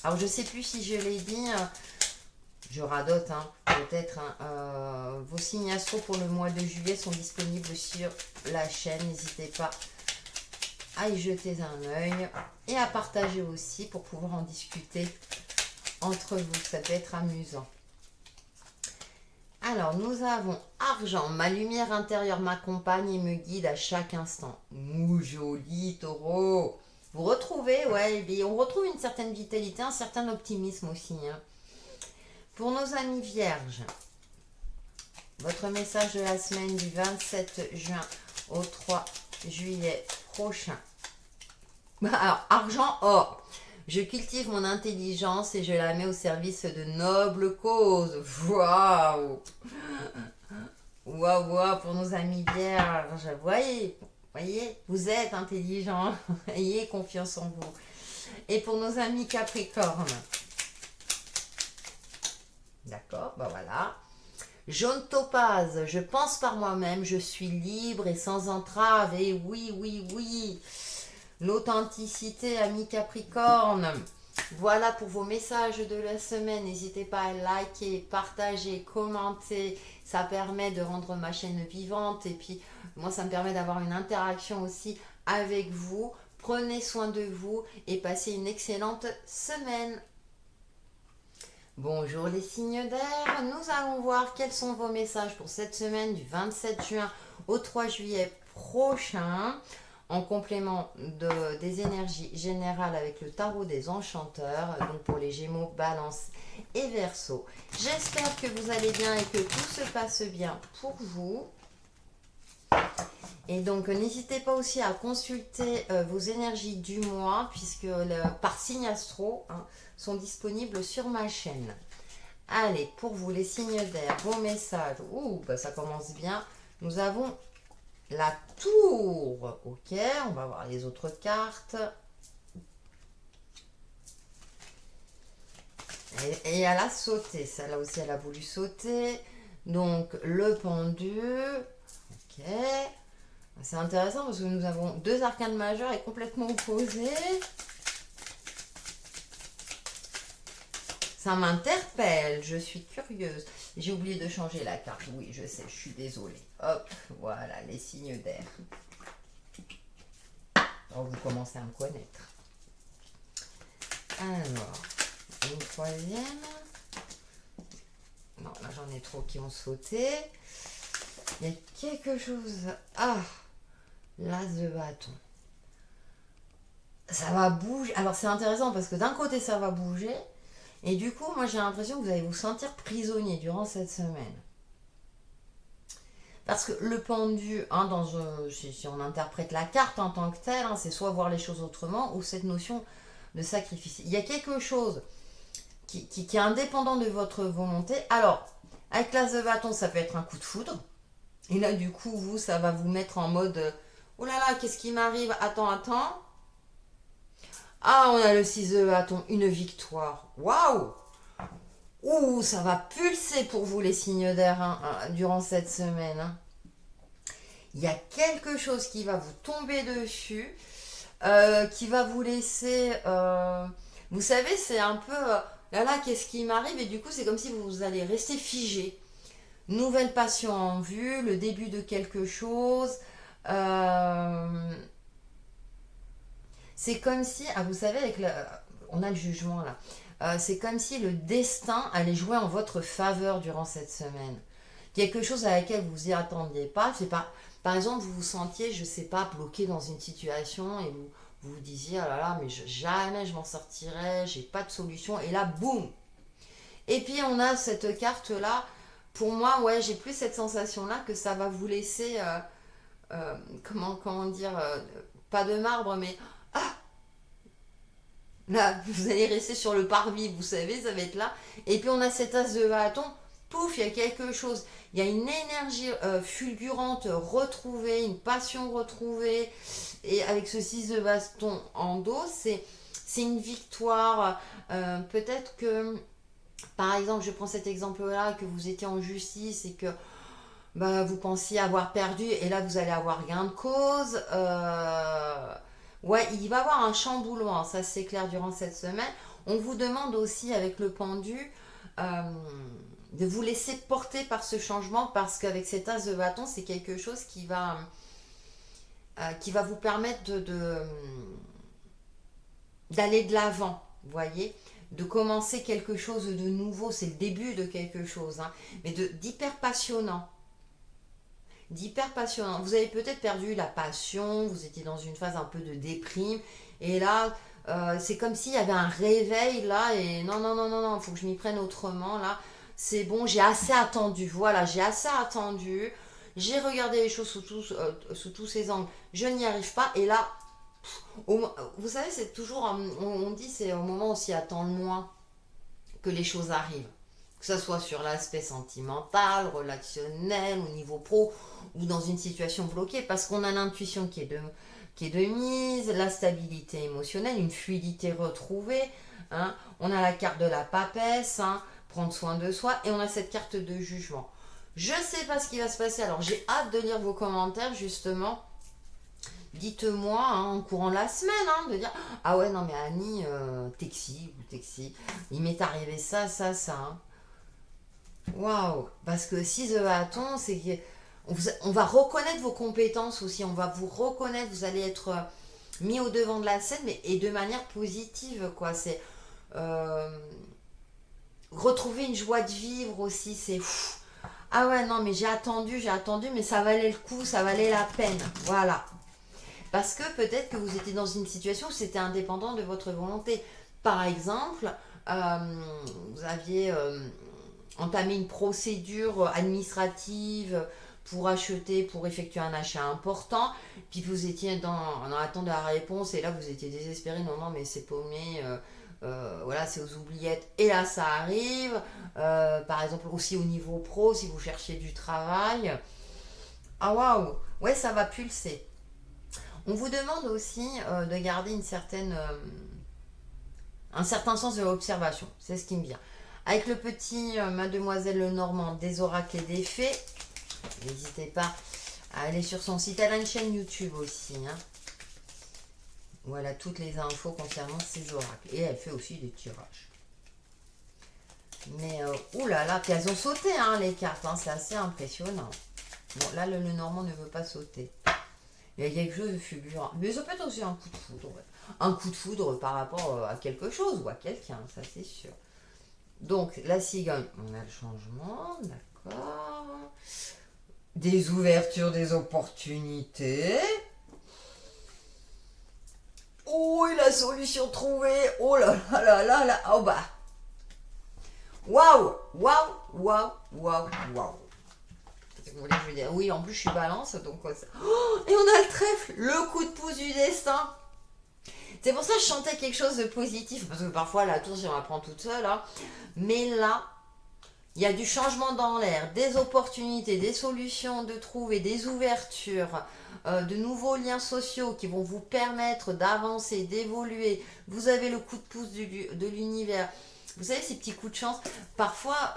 Alors, je ne sais plus si je l'ai dit, je radote, hein. peut-être vos signes astro pour le mois de juillet sont disponibles sur la chaîne. N'hésitez pas à y jeter un œil et à partager aussi pour pouvoir en discuter entre vous. Ça peut être amusant. Alors, nous avons argent. Ma lumière intérieure m'accompagne et me guide à chaque instant. Ouh, joli taureau. Vous retrouvez, ouais, on retrouve une certaine vitalité, un certain optimisme aussi. Hein. Pour nos amis vierges, votre message de la semaine du 27 juin au 3 juillet prochain. Alors, argent, or. Je cultive mon intelligence et je la mets au service de nobles causes. Waouh! Waouh, waouh, pour nos amis vierges. Voyez, vous êtes intelligents. Ayez confiance en vous. Et pour nos amis capricornes. D'accord, ben voilà. Jaune topaz, je pense par moi-même, je suis libre et sans entrave. Et oui, oui, oui. L'authenticité, ami Capricorne. Voilà pour vos messages de la semaine. N'hésitez pas à liker, partager, commenter. Ça permet de rendre ma chaîne vivante. Et puis, moi, ça me permet d'avoir une interaction aussi avec vous. Prenez soin de vous et passez une excellente semaine. Bonjour les signes d'air. Nous allons voir quels sont vos messages pour cette semaine du 27 juin au 3 juillet prochain. En complément des énergies générales avec le tarot des enchanteurs, donc pour les Gémeaux, Balance et Verseau. J'espère que vous allez bien et que tout se passe bien pour vous. Et donc, n'hésitez pas aussi à consulter vos énergies du mois, puisque par signe astro sont disponibles sur ma chaîne. Allez, pour vous, les signes d'air, vos messages. Ouh, bah ça commence bien. Nous avons la tour, ok, on va voir les autres cartes. Et elle a sauté, celle-là aussi elle a voulu sauter. Donc le pendu, ok. C'est intéressant parce que nous avons deux arcanes majeures et complètement opposés. Ça m'interpelle, je suis curieuse. J'ai oublié de changer la carte. Oui, je sais, je suis désolée. Hop, voilà, les signes d'air. Oh, vous commencez à me connaître. Alors, une troisième. Non, là j'en ai trop qui ont sauté. Il y a quelque chose. Ah, l'as de bâton. Ça va bouger. Alors c'est intéressant parce que d'un côté ça va bouger. Et du coup, moi j'ai l'impression que vous allez vous sentir prisonnier durant cette semaine. Parce que le pendu, si on interprète la carte en tant que telle, c'est soit voir les choses autrement ou cette notion de sacrifice. Il y a quelque chose qui est indépendant de votre volonté. Alors, avec l'as de bâton, ça peut être un coup de foudre. Et là, du coup, vous, ça va vous mettre en mode oh là là, qu'est-ce qui m'arrive? Attends. Ah, on a le 6 de bâton, une victoire. Waouh! Ouh, ça va pulser pour vous les signes d'air durant cette semaine. Il y a quelque chose qui va vous tomber dessus, qui va vous laisser... vous savez, c'est un peu... là là, qu'est-ce qui m'arrive? Et du coup, c'est comme si vous allez rester figé. Nouvelle passion en vue, le début de quelque chose. C'est comme si, vous savez, on a le jugement là. C'est comme si le destin allait jouer en votre faveur durant cette semaine. Quelque chose à laquelle vous vous y attendiez pas. C'est pas, par exemple, vous vous sentiez, je sais pas, bloqué dans une situation et vous disiez, ah là là, mais jamais je m'en sortirai, j'ai pas de solution. Et là, boum. Et puis on a cette carte là. Pour moi, ouais, j'ai plus cette sensation là que ça va vous laisser, comment dire, pas de marbre, mais là, vous allez rester sur le parvis, vous savez, ça va être là. Et puis on a cet as de bâton, pouf, il y a quelque chose. Il y a une énergie fulgurante retrouvée, une passion retrouvée. Et avec ce 6 de bâton en dos, c'est une victoire. Peut-être que, par exemple, je prends cet exemple-là, que vous étiez en justice et que vous pensiez avoir perdu. Et là, vous allez avoir gain de cause. Ouais, il va y avoir un chamboulement, ça c'est clair durant cette semaine. On vous demande aussi avec le pendu de vous laisser porter par ce changement, parce qu'avec cet as de bâton, c'est quelque chose qui va vous permettre d'aller de l'avant, vous voyez, de commencer quelque chose de nouveau. C'est le début de quelque chose, hein, mais d'hyper passionnant. D'hyper passionnant. Vous avez peut-être perdu la passion, vous étiez dans une phase un peu de déprime, et là, c'est comme s'il y avait un réveil là, et non, non, non, non, non, il faut que je m'y prenne autrement là. C'est bon, j'ai assez attendu, voilà, j'ai assez attendu, j'ai regardé les choses sous tous ces angles, je n'y arrive pas, et là, vous savez, c'est toujours, on dit, c'est au moment où on s'y attend le moins que les choses arrivent. Que ce soit sur l'aspect sentimental, relationnel, au niveau pro, ou dans une situation bloquée, parce qu'on a l'intuition qui est de mise, la stabilité émotionnelle, une fluidité retrouvée, hein. On a la carte de la papesse, hein, prendre soin de soi, et on a cette carte de jugement. Je ne sais pas ce qui va se passer, alors j'ai hâte de lire vos commentaires, justement. Dites-moi, hein, en courant de la semaine, hein, de dire ah ouais, non mais Annie, Texi, il m'est arrivé ça, ça, ça, hein. Waouh! Parce que si The Bâton, c'est on va reconnaître vos compétences aussi, on va vous reconnaître, vous allez être mis au devant de la scène, mais et de manière positive, quoi. C'est euh, retrouver une joie de vivre aussi, c'est ah ouais, non, mais j'ai attendu, mais ça valait le coup, ça valait la peine, voilà. Parce que peut-être que vous étiez dans une situation où c'était indépendant de votre volonté. Par exemple, vous aviez entamé une procédure administrative pour effectuer un achat important, puis vous étiez dans l'attente de la réponse, et là vous étiez désespéré, non, non, mais c'est paumé, voilà, c'est aux oubliettes, et là ça arrive. Par exemple, aussi au niveau pro, si vous cherchiez du travail, ah waouh, ouais, ça va pulser. On vous demande aussi de garder un certain sens de l'observation. C'est ce qui me vient. Avec le petit Mademoiselle Lenormand des oracles et des fées, n'hésitez pas à aller sur son site. Elle a une chaîne YouTube aussi, hein. Voilà toutes les infos concernant ces oracles. Et elle fait aussi des tirages. Mais oulala, puis elles ont sauté, hein, les cartes, hein, c'est assez impressionnant. Bon, là, le Lenormand ne veut pas sauter. Il y a quelque chose de fulgurant. Mais ça peut être aussi un coup de foudre. Ouais. Un coup de foudre par rapport à quelque chose ou à quelqu'un, ça c'est sûr. Donc, la cigogne, on a le changement, d'accord. Des ouvertures, des opportunités. Oh, et la solution trouvée. Oh là là là là là. Oh bah. Waouh, waouh, waouh, waouh, waouh. Je veux dire, oui, en plus je suis balance, donc oh, et on a le trèfle, le coup de pouce du destin. C'est pour ça que je chantais quelque chose de positif, parce que parfois la tour, j'en apprends toute seule, hein. Mais là, il y a du changement dans l'air, des opportunités, des solutions de trouver, des ouvertures, de nouveaux liens sociaux qui vont vous permettre d'avancer, d'évoluer. Vous avez le coup de pouce de l'univers. Vous savez, ces petits coups de chance, parfois,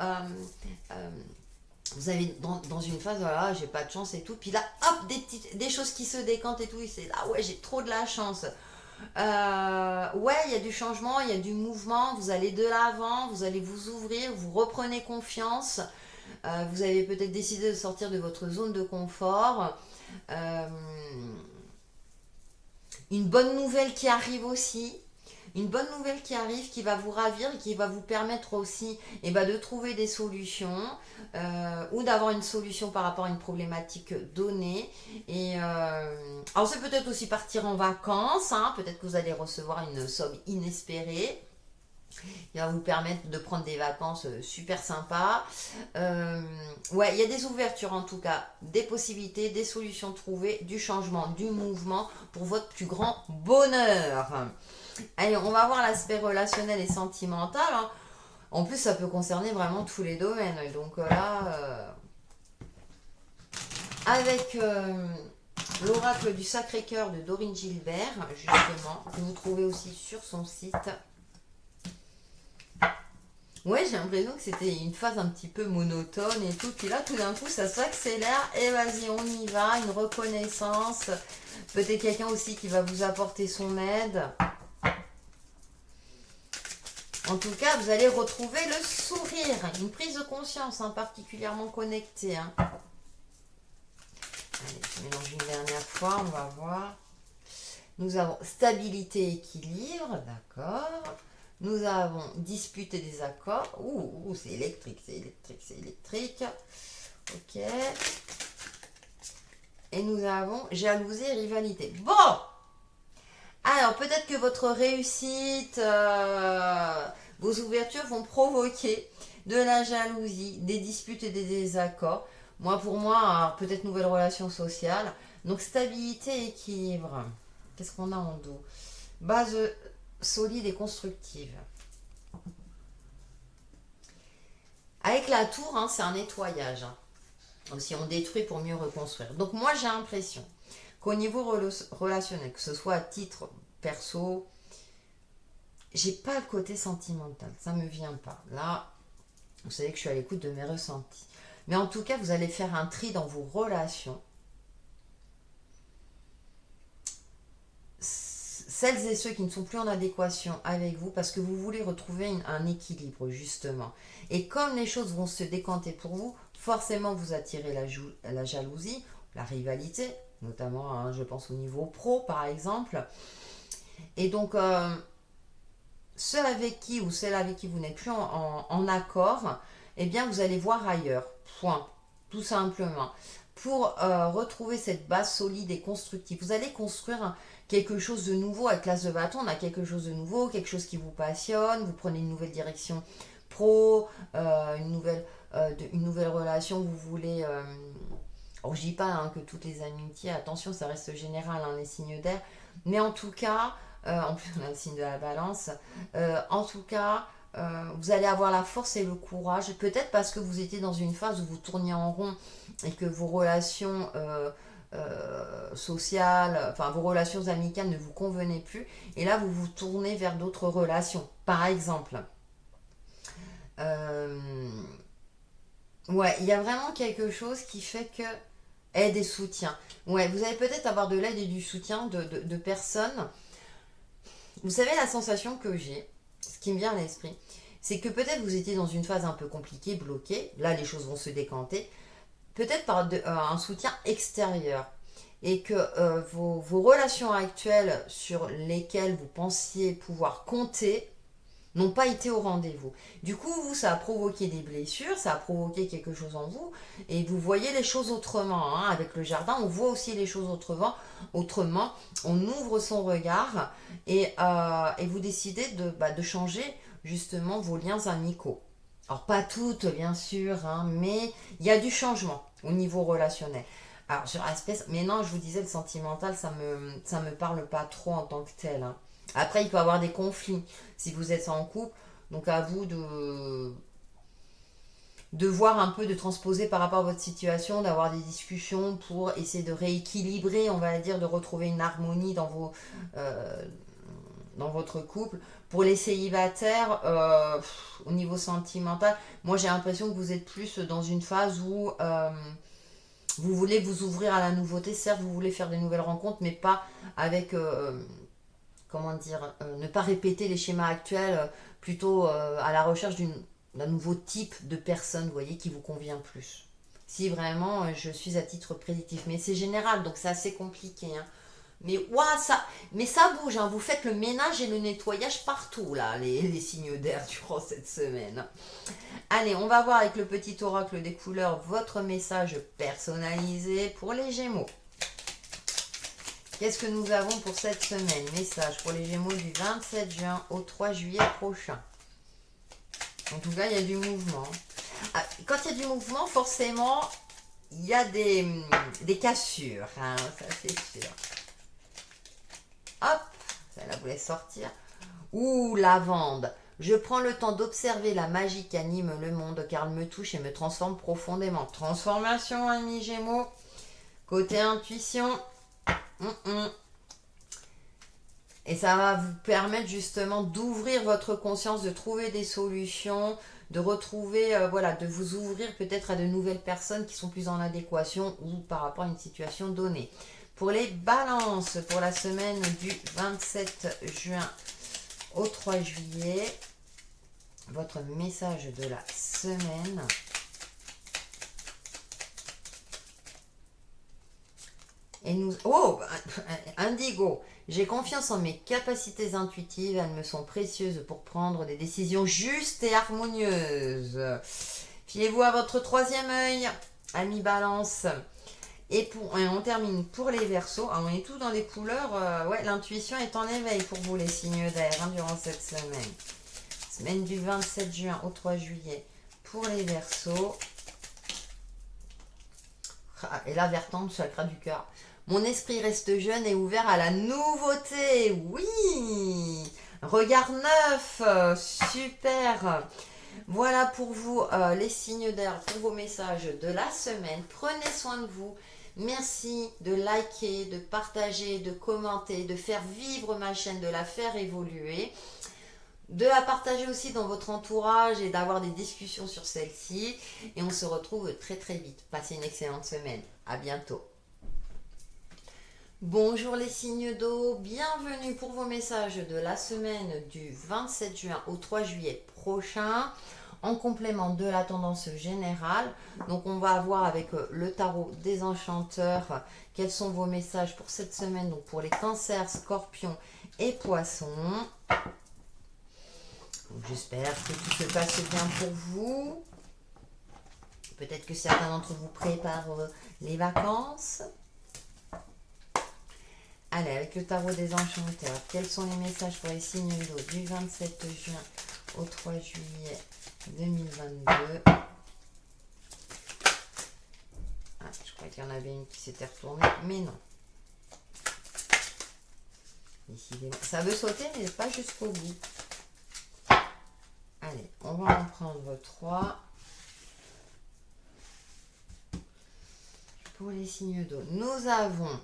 vous avez dans une phase, voilà, j'ai pas de chance et tout, puis là, hop, des choses qui se décantent et tout, et c'est là, ouais, j'ai trop de la chance. Ouais, il y a du changement, il y a du mouvement, vous allez de l'avant, vous allez vous ouvrir, vous reprenez confiance, vous avez peut-être décidé de sortir de votre zone de confort. Euh, une bonne nouvelle qui arrive aussi, une bonne nouvelle qui arrive, qui va vous ravir et qui va vous permettre aussi de trouver des solutions, ou d'avoir une solution par rapport à une problématique donnée. Et alors c'est peut-être aussi partir en vacances, hein, peut-être que vous allez recevoir une somme inespérée. Il va vous permettre de prendre des vacances super sympas. Ouais, il y a des ouvertures en tout cas, des possibilités, des solutions trouvées, du changement, du mouvement pour votre plus grand bonheur. Allez, on va voir l'aspect relationnel et sentimental, hein. En plus, ça peut concerner vraiment tous les domaines. Donc là, avec l'oracle du Sacré-Cœur de Dorine Gilbert, justement, que vous trouvez aussi sur son site. Ouais, j'ai l'impression que c'était une phase un petit peu monotone et tout. Puis là, tout d'un coup, ça s'accélère. Et vas-y, on y va. Une reconnaissance. Peut-être quelqu'un aussi qui va vous apporter son aide. En tout cas, vous allez retrouver le sourire, une prise de conscience particulièrement connectée. Allez, je mélange une dernière fois, on va voir. Nous avons stabilité, équilibre, d'accord. Nous avons dispute et désaccord. Ouh, c'est électrique, c'est électrique, c'est électrique. Ok. Et nous avons jalousie et rivalité. Bon! Alors, peut-être que votre réussite, vos ouvertures vont provoquer de la jalousie, des disputes et des désaccords. Pour moi, peut-être nouvelle relation sociale. Donc, stabilité et équilibre. Qu'est-ce qu'on a en dos? Base solide et constructive. Avec la tour, c'est un nettoyage. Aussi, on détruit pour mieux reconstruire. Donc, moi, j'ai l'impression qu'au niveau relationnel, que ce soit à titre perso, j'ai pas le côté sentimental. Ça me vient pas. Là, vous savez que je suis à l'écoute de mes ressentis. Mais en tout cas, vous allez faire un tri dans vos relations. Celles et ceux qui ne sont plus en adéquation avec vous parce que vous voulez retrouver un équilibre justement. Et comme les choses vont se décanter pour vous, forcément vous attirez la jalousie, la rivalité, notamment je pense au niveau pro par exemple. Et donc ceux avec qui ou celles avec qui vous n'êtes plus en accord, eh bien vous allez voir ailleurs. Point. Tout simplement. Pour retrouver cette base solide et constructive. Vous allez construire quelque chose de nouveau avec l'as de bâton. On a quelque chose de nouveau, quelque chose qui vous passionne. Vous prenez une nouvelle direction pro, une nouvelle relation. Vous voulez... alors je dis pas que toutes les amitiés, attention, ça reste général, les signes d'air. Mais en tout cas, en plus on a le signe de la balance. En tout cas... vous allez avoir la force et le courage, peut-être parce que vous étiez dans une phase où vous tourniez en rond et que vos relations sociales, enfin vos relations amicales ne vous convenaient plus, et là vous vous tournez vers d'autres relations. Par exemple, ouais, il y a vraiment quelque chose qui fait que aide et soutien. Ouais, vous allez peut-être avoir de l'aide et du soutien de personnes. Vous savez la sensation que j'ai, ce qui me vient à l'esprit, c'est que peut-être vous étiez dans une phase un peu compliquée, bloquée. Là, les choses vont se décanter. Peut-être par un soutien extérieur. Et que vos relations actuelles sur lesquelles vous pensiez pouvoir compter n'ont pas été au rendez-vous. Du coup, vous, ça a provoqué des blessures, ça a provoqué quelque chose en vous, et vous voyez les choses autrement. Avec le jardin, on voit aussi les choses autrement. On ouvre son regard et vous décidez de changer justement vos liens amicaux. Alors pas toutes, bien sûr, mais il y a du changement au niveau relationnel. Alors sur l'aspect, mais non, je vous disais, le sentimental, ça me parle pas trop en tant que tel. Après, il peut y avoir des conflits si vous êtes en couple. Donc à vous de voir un peu, de transposer par rapport à votre situation, d'avoir des discussions pour essayer de rééquilibrer, on va dire, de retrouver une harmonie dans votre couple. Pour les célibataires, au niveau sentimental, moi j'ai l'impression que vous êtes plus dans une phase où vous voulez vous ouvrir à la nouveauté. Certes, vous voulez faire des nouvelles rencontres, mais pas avec... comment dire, ne pas répéter les schémas actuels, plutôt à la recherche d'un nouveau type de personne, vous voyez, qui vous convient plus. Si vraiment je suis à titre prédictif, mais c'est général, donc c'est assez compliqué. Mais ça bouge, vous faites le ménage et le nettoyage partout, là, les signes d'air durant cette semaine. Allez, on va voir avec le petit oracle des couleurs votre message personnalisé pour les Gémeaux. Qu'est-ce que nous avons pour cette semaine? Message pour les Gémeaux du 27 juin au 3 juillet prochain. En tout cas, il y a du mouvement. Quand il y a du mouvement, forcément, il y a des cassures. Ça, c'est sûr. Hop, ça la voulait sortir. Ouh, lavande. Je prends le temps d'observer la magie qui anime le monde car elle me touche et me transforme profondément. Transformation, amis Gémeaux. Côté intuition. Et ça va vous permettre justement d'ouvrir votre conscience, de trouver des solutions, de retrouver, de vous ouvrir peut-être à de nouvelles personnes qui sont plus en adéquation ou par rapport à une situation donnée. Pour les balances, pour la semaine du 27 juin au 3 juillet, votre message de la semaine. Et nous... Oh, Indigo, j'ai confiance en mes capacités intuitives, elles me sont précieuses pour prendre des décisions justes et harmonieuses. Fiez-vous à votre troisième œil, ami Balance. Et on termine pour les Verseaux. Ah, on est tous dans les couleurs. Ouais, l'intuition est en éveil pour vous, les signes d'air, hein, durant cette semaine. Semaine du 27 juin au 3 juillet pour les Verseaux. Ah, et la vertante, chakra du cœur. Mon esprit reste jeune et ouvert à la nouveauté. Oui, regard neuf, super. Voilà pour vous les signes d'air, pour vos messages de la semaine. Prenez soin de vous. Merci de liker, de partager, de commenter, de faire vivre ma chaîne, de la faire évoluer, de la partager aussi dans votre entourage et d'avoir des discussions sur celle-ci. Et on se retrouve très très vite. Passez une excellente semaine. À bientôt. Bonjour les signes d'eau, bienvenue pour vos messages de la semaine du 27 juin au 3 juillet prochain, en complément de la tendance générale. Donc on va voir avec le tarot des enchanteurs quels sont vos messages pour cette semaine, donc pour les cancers, scorpions et poissons. J'espère que tout se passe bien pour vous. Peut-être que certains d'entre vous préparent les vacances. Allez, avec le tarot des enchanteurs, quels sont les messages pour les signes d'eau du 27 juin au 3 juillet 2022? Ah, je crois qu'il y en avait une qui s'était retournée, mais non. Décidément. Ça veut sauter, mais pas jusqu'au bout. Allez, on va en prendre 3. Pour les signes d'eau, nous avons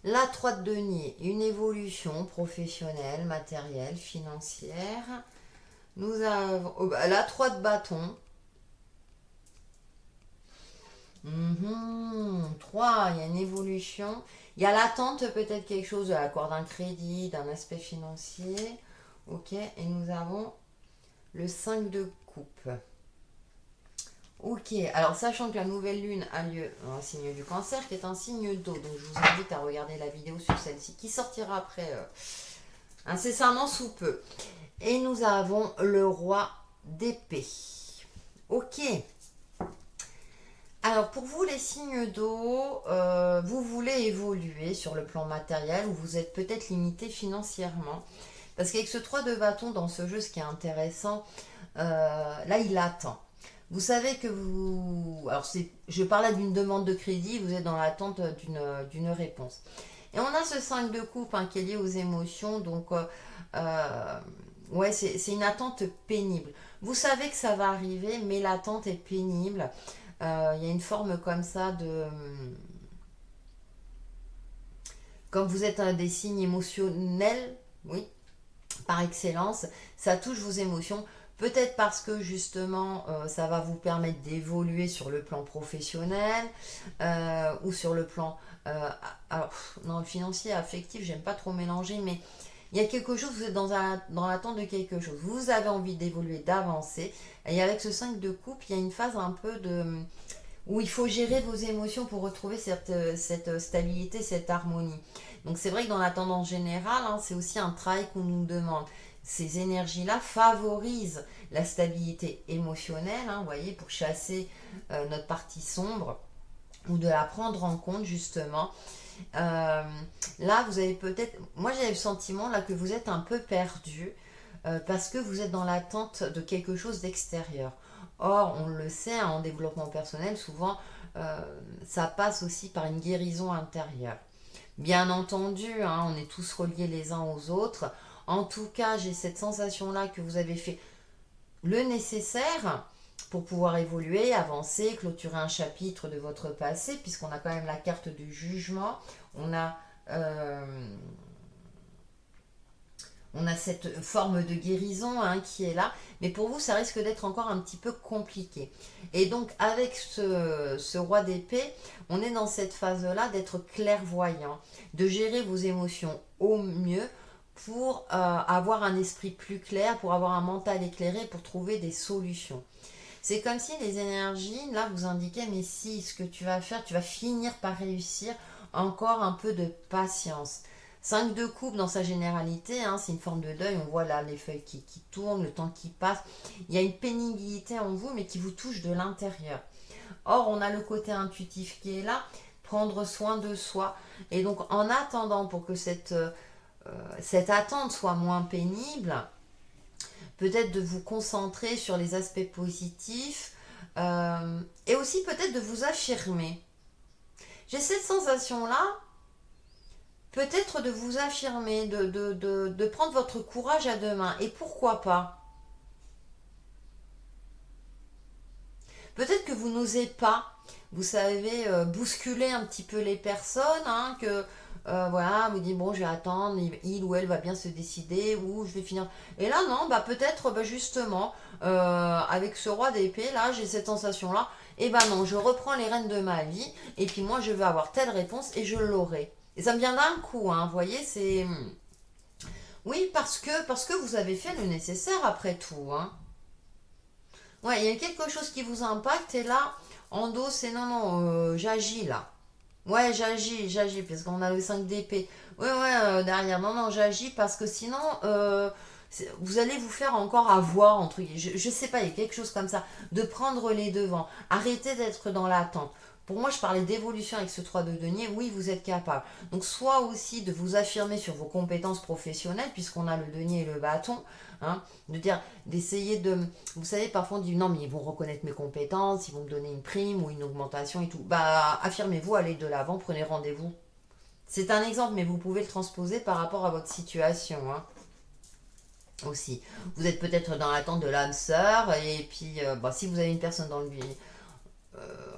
la 3 de denier, une évolution professionnelle, matérielle, financière. Nous avons la 3 de bâton. 3, il y a une évolution. Il y a l'attente peut-être quelque chose de l'accord d'un crédit, d'un aspect financier. Ok, et nous avons le 5 de coupe. Ok, alors sachant que la nouvelle lune a lieu dans un signe du cancer, qui est un signe d'eau, donc je vous invite à regarder la vidéo sur celle-ci, qui sortira après incessamment sous peu. Et nous avons le roi d'épée. Ok. Alors pour vous les signes d'eau, vous voulez évoluer sur le plan matériel ou vous êtes peut-être limité financièrement. Parce qu'avec ce 3 de bâton dans ce jeu, ce qui est intéressant, là il attend. Vous savez que vous... Alors, je parlais d'une demande de crédit, vous êtes dans l'attente d'une réponse. Et on a ce 5 de coupe hein, qui est lié aux émotions, donc ouais, c'est une attente pénible. Vous savez que ça va arriver, mais l'attente est pénible. Il y a une forme comme ça de... Comme vous êtes un des signes émotionnels, oui, par excellence, ça touche vos émotions. Peut-être parce que justement, ça va vous permettre d'évoluer sur le plan professionnel ou sur le plan, alors, non, financier, affectif, j'aime pas trop mélanger, mais il y a quelque chose, vous êtes dans l'attente de quelque chose. Vous avez envie d'évoluer, d'avancer. Et avec ce 5 de coupe, il y a une phase un peu de où il faut gérer vos émotions pour retrouver cette stabilité, cette harmonie. Donc c'est vrai que dans la tendance générale, hein, c'est aussi un travail qu'on nous demande. Ces énergies-là favorisent la stabilité émotionnelle, hein, vous voyez, pour chasser notre partie sombre ou de la prendre en compte justement. Là, vous avez peut-être... Moi, j'ai le sentiment là que vous êtes un peu perdu parce que vous êtes dans l'attente de quelque chose d'extérieur. Or, on le sait, hein, en développement personnel, souvent, ça passe aussi par une guérison intérieure. Bien entendu, hein, on est tous reliés les uns aux autres. En tout cas, j'ai cette sensation-là que vous avez fait le nécessaire pour pouvoir évoluer, avancer, clôturer un chapitre de votre passé, puisqu'on a quand même la carte du jugement. On a cette forme de guérison hein, qui est là, mais pour vous, ça risque d'être encore un petit peu compliqué. Et donc, avec ce roi d'épée, on est dans cette phase-là d'être clairvoyant, de gérer vos émotions au mieux pour avoir un esprit plus clair, pour avoir un mental éclairé, pour trouver des solutions. C'est comme si les énergies, là, vous indiquaient, mais si ce que tu vas faire, tu vas finir par réussir, encore un peu de patience. 5 de coupe dans sa généralité, hein, c'est une forme de deuil, on voit là les feuilles qui tournent, le temps qui passe. Il y a une pénibilité en vous, mais qui vous touche de l'intérieur. Or, on a le côté intuitif qui est là, prendre soin de soi. Et donc, en attendant pour que cette attente soit moins pénible, peut-être de vous concentrer sur les aspects positifs et aussi peut-être de vous affirmer. J'ai cette sensation-là, peut-être de vous affirmer, de prendre votre courage à deux mains. Et pourquoi pas? Peut-être que vous n'osez pas, vous savez, bousculer un petit peu les personnes, hein, que voilà, vous dites bon, je vais attendre, il ou elle va bien se décider, ou je vais finir. Et là, non, bah peut-être, bah, justement, avec ce roi d'épée, là, j'ai cette sensation-là, et bah non, je reprends les rênes de ma vie, et puis moi, je vais avoir telle réponse, et je l'aurai. Et ça me vient d'un coup, hein, vous voyez, c'est. Oui, parce que vous avez fait le nécessaire après tout, hein. Ouais, il y a quelque chose qui vous impacte et là, en dos, c'est non, non, j'agis là. Ouais, j'agis, parce qu'on a le 5 d'épée. Ouais, ouais, derrière, non, non, j'agis parce que sinon, vous allez vous faire encore avoir, entre guillemets. Je sais pas, il y a quelque chose comme ça. De prendre les devants. Arrêtez d'être dans l'attente. Pour moi, je parlais d'évolution avec ce 3 de denier. Oui, vous êtes capable. Donc, soit aussi de vous affirmer sur vos compétences professionnelles, puisqu'on a le denier et le bâton. Hein, de dire, d'essayer de. Vous savez, parfois on dit non, mais ils vont reconnaître mes compétences, ils vont me donner une prime ou une augmentation et tout. Bah, affirmez-vous, allez de l'avant, prenez rendez-vous. C'est un exemple, mais vous pouvez le transposer par rapport à votre situation. Hein, aussi. Vous êtes peut-être dans l'attente de l'âme sœur, et puis bah, si vous avez une personne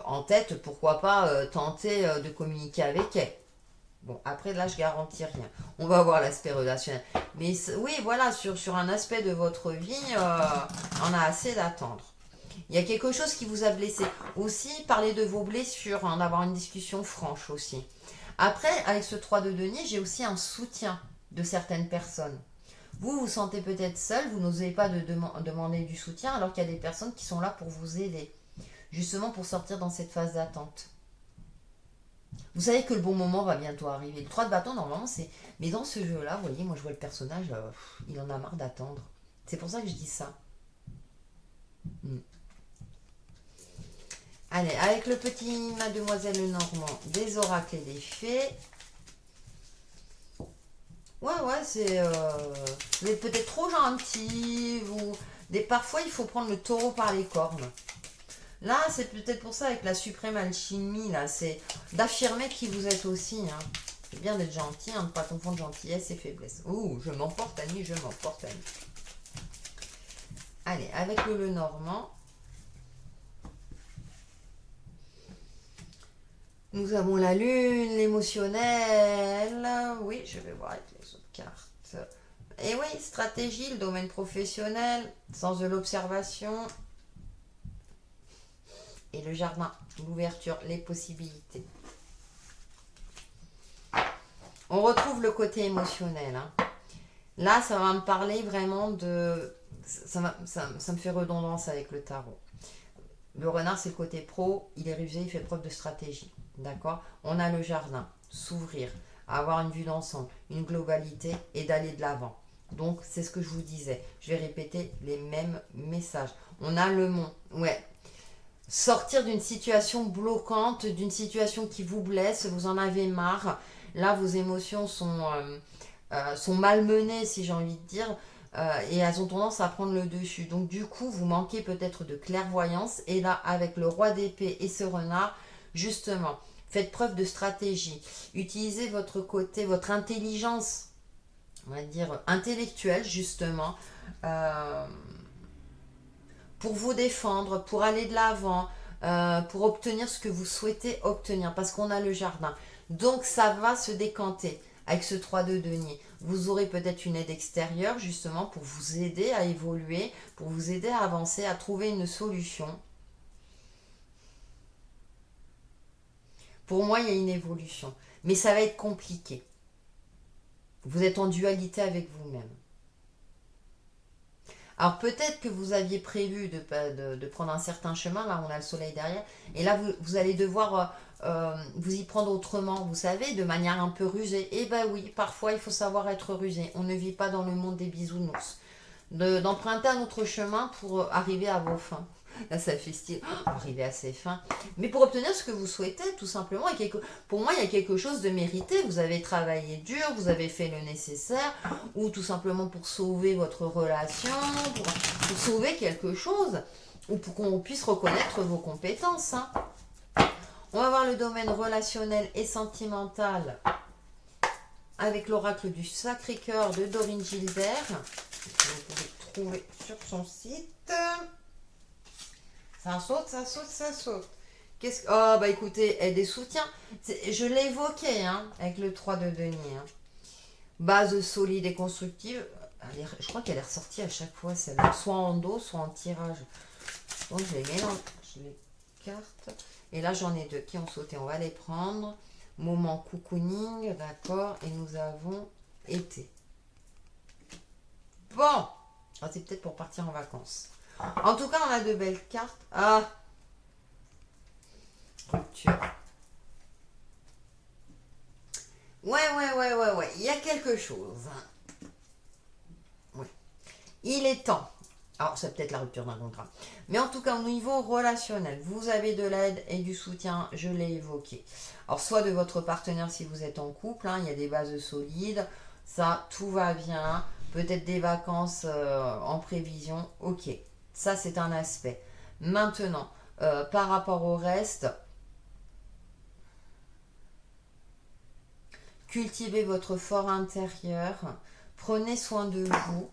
en tête, pourquoi pas tenter de communiquer avec elle. Bon, après là, je garantis rien. On va voir l'aspect relationnel. Mais oui, voilà, sur un aspect de votre vie, on a assez d'attendre. Il y a quelque chose qui vous a blessé. Aussi, parler de vos blessures, en avoir une discussion franche aussi. Après, avec ce 3 de denier, j'ai aussi un soutien de certaines personnes. Vous vous sentez peut-être seul, vous n'osez pas demander du soutien, alors qu'il y a des personnes qui sont là pour vous aider, justement pour sortir dans cette phase d'attente. Vous savez que le bon moment va bientôt arriver. Le 3 de bâton, normalement, c'est. Mais dans ce jeu-là, vous voyez, moi je vois le personnage, il en a marre d'attendre. C'est pour ça que je dis ça. Hmm. Allez, avec le petit Mademoiselle Normand, des oracles et des fées. Ouais, ouais, c'est. Vous êtes peut-être trop gentil. Parfois, il faut prendre le taureau par les cornes. Là, c'est peut-être pour ça avec la suprême alchimie, là, c'est d'affirmer qui vous êtes aussi. Hein. C'est bien d'être gentil, hein, de ne pas confondre gentillesse et faiblesse. Ouh, je m'emporte, Annie, je m'emporte, Annie. Allez, avec le Normand, nous avons la lune, l'émotionnel. Oui, je vais voir avec les autres cartes. Et oui, stratégie, le domaine professionnel, sens de l'observation. Et le jardin, l'ouverture, les possibilités. On retrouve le côté émotionnel. Hein. Là, ça va me parler vraiment de. Ça me fait redondance avec le tarot. Le renard, c'est le côté pro, il est rusé, il fait preuve de stratégie. D'accord. On a le jardin, s'ouvrir, avoir une vue d'ensemble, une globalité et d'aller de l'avant. Donc, c'est ce que je vous disais. Je vais répéter les mêmes messages. On a le mont. Ouais. Sortir d'une situation bloquante, d'une situation qui vous blesse, vous en avez marre. Là, vos émotions sont malmenées, si j'ai envie de dire, et elles ont tendance à prendre le dessus. Donc du coup, vous manquez peut-être de clairvoyance. Et là, avec le roi d'épée et ce renard, justement, faites preuve de stratégie. Utilisez votre côté, votre intelligence, on va dire, intellectuelle, justement, euh, pour vous défendre, pour aller de l'avant, pour obtenir ce que vous souhaitez obtenir, parce qu'on a le jardin. Donc ça va se décanter avec ce 3 de denier. Vous aurez peut-être une aide extérieure justement pour vous aider à évoluer, pour vous aider à avancer, à trouver une solution. Pour moi, il y a une évolution, mais ça va être compliqué. Vous êtes en dualité avec vous-même. Alors peut-être que vous aviez prévu de prendre un certain chemin, là on a le soleil derrière, et là vous allez devoir vous y prendre autrement, vous savez, de manière un peu rusée. Et ben oui, parfois il faut savoir être rusé, on ne vit pas dans le monde des bisounours. D'emprunter un autre chemin pour arriver à vos fins. Là, ça fait style, arriver à ses fins. Mais pour obtenir ce que vous souhaitez, tout simplement, pour moi, il y a quelque chose de mérité. Vous avez travaillé dur, vous avez fait le nécessaire, ou tout simplement pour sauver votre relation, pour sauver quelque chose, ou pour qu'on puisse reconnaître vos compétences. Hein. On va voir le domaine relationnel et sentimental avec l'oracle du Sacré-Cœur de Dorine Gilbert. Vous pouvez trouver sur son site. Ça saute, ça saute, ça saute. Oh, bah écoutez, des soutiens. Je l'ai évoqué hein, avec le 3 de denier. Hein. Base solide et constructive. Je crois qu'elle est ressortie à chaque fois, celle-là. Soit en dos, soit en tirage. Donc je les mets dans les cartes. Et là, j'en ai deux qui ont sauté. On va les prendre. Moment cocooning, d'accord. Et nous avons été. Bon, ah, c'est peut-être pour partir en vacances. En tout cas, on a de belles cartes. Ah, rupture. Ouais. Il y a quelque chose. Oui. Il est temps. Alors, c'est peut-être la rupture d'un contrat. Mais en tout cas, au niveau relationnel, vous avez de l'aide et du soutien, je l'ai évoqué. Alors, soit de votre partenaire si vous êtes en couple, hein, il y a des bases solides. Ça, tout va bien. Peut-être des vacances en prévision. Ok. Ça, c'est un aspect. Maintenant, par rapport au reste, cultivez votre fort intérieur. Prenez soin de vous.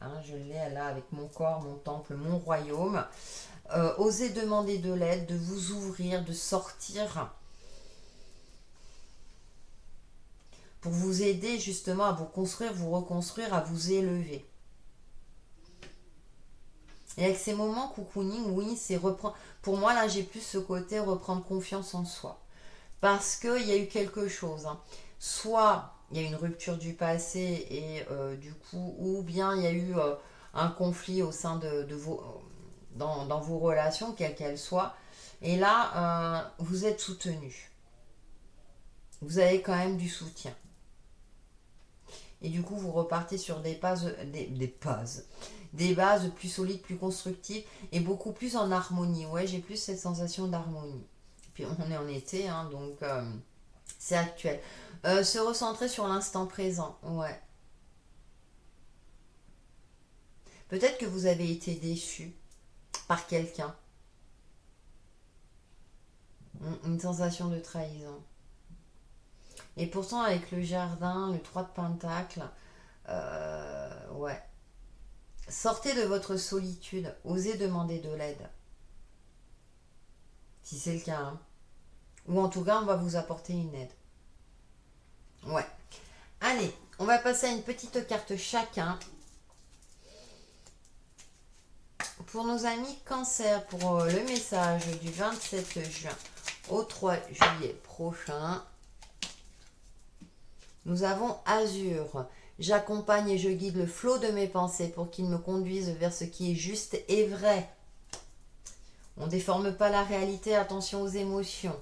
Hein, je l'ai là avec mon corps, mon temple, mon royaume. Osez demander de l'aide, de vous ouvrir, de sortir pour vous aider justement à vous construire, vous reconstruire, à vous élever. Et avec ces moments cocooning, oui, c'est reprendre. Pour moi, là, j'ai plus ce côté reprendre confiance en soi. Parce qu'il y a eu quelque chose. Hein. Soit il y a une rupture du passé et du coup, ou bien il y a eu un conflit au sein de vos. Dans vos relations, quelles qu'elles soient. Et là, vous êtes soutenu. Vous avez quand même du soutien. Et du coup, vous repartez sur des bases, des bases plus solides, plus constructives et beaucoup plus en harmonie. Ouais, j'ai plus cette sensation d'harmonie. Puis on est en été, hein, donc c'est actuel. Se recentrer sur l'instant présent, ouais. Peut-être que vous avez été déçu par quelqu'un. Une sensation de trahison. Et pourtant, avec le jardin, le 3 de Pentacle, ouais. Sortez de votre solitude, osez demander de l'aide. Si c'est le cas. Hein. Ou en tout cas, on va vous apporter une aide. Ouais. Allez, on va passer à une petite carte chacun. Pour nos amis Cancer, pour le message du 27 juin au 3 juillet prochain, nous avons Azur. J'accompagne et je guide le flot de mes pensées pour qu'il me conduise vers ce qui est juste et vrai. On ne déforme pas la réalité, attention aux émotions.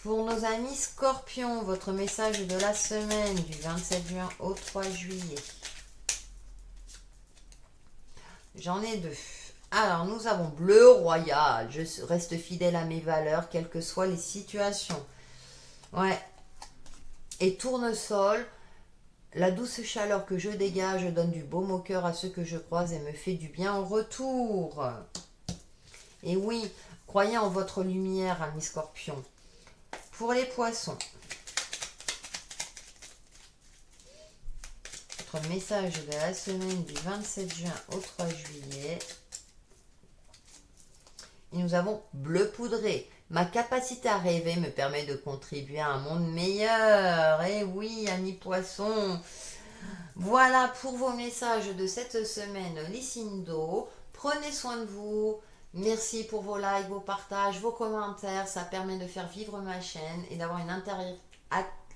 Pour nos amis Scorpions, votre message de la semaine du 27 juin au 3 juillet. J'en ai deux. Alors, nous avons bleu royal. Je reste fidèle à mes valeurs, quelles que soient les situations. Ouais. Et tournesol. La douce chaleur que je dégage donne du baume au cœur à ceux que je croise et me fait du bien en retour. Et oui, croyez en votre lumière, amis scorpions. Pour les poissons, votre message de la semaine du 27 juin au 3 juillet. Et nous avons bleu poudré. Ma capacité à rêver me permet de contribuer à un monde meilleur. Eh oui, amis poissons. Voilà pour vos messages de cette semaine, les signes d'eau. Prenez soin de vous. Merci pour vos likes, vos partages, vos commentaires. Ça permet de faire vivre ma chaîne et d'avoir une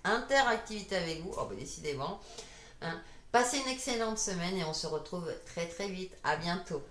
interactivité avec vous. Oh, bah, décidément. Hein. Passez une excellente semaine et on se retrouve très très vite. À bientôt.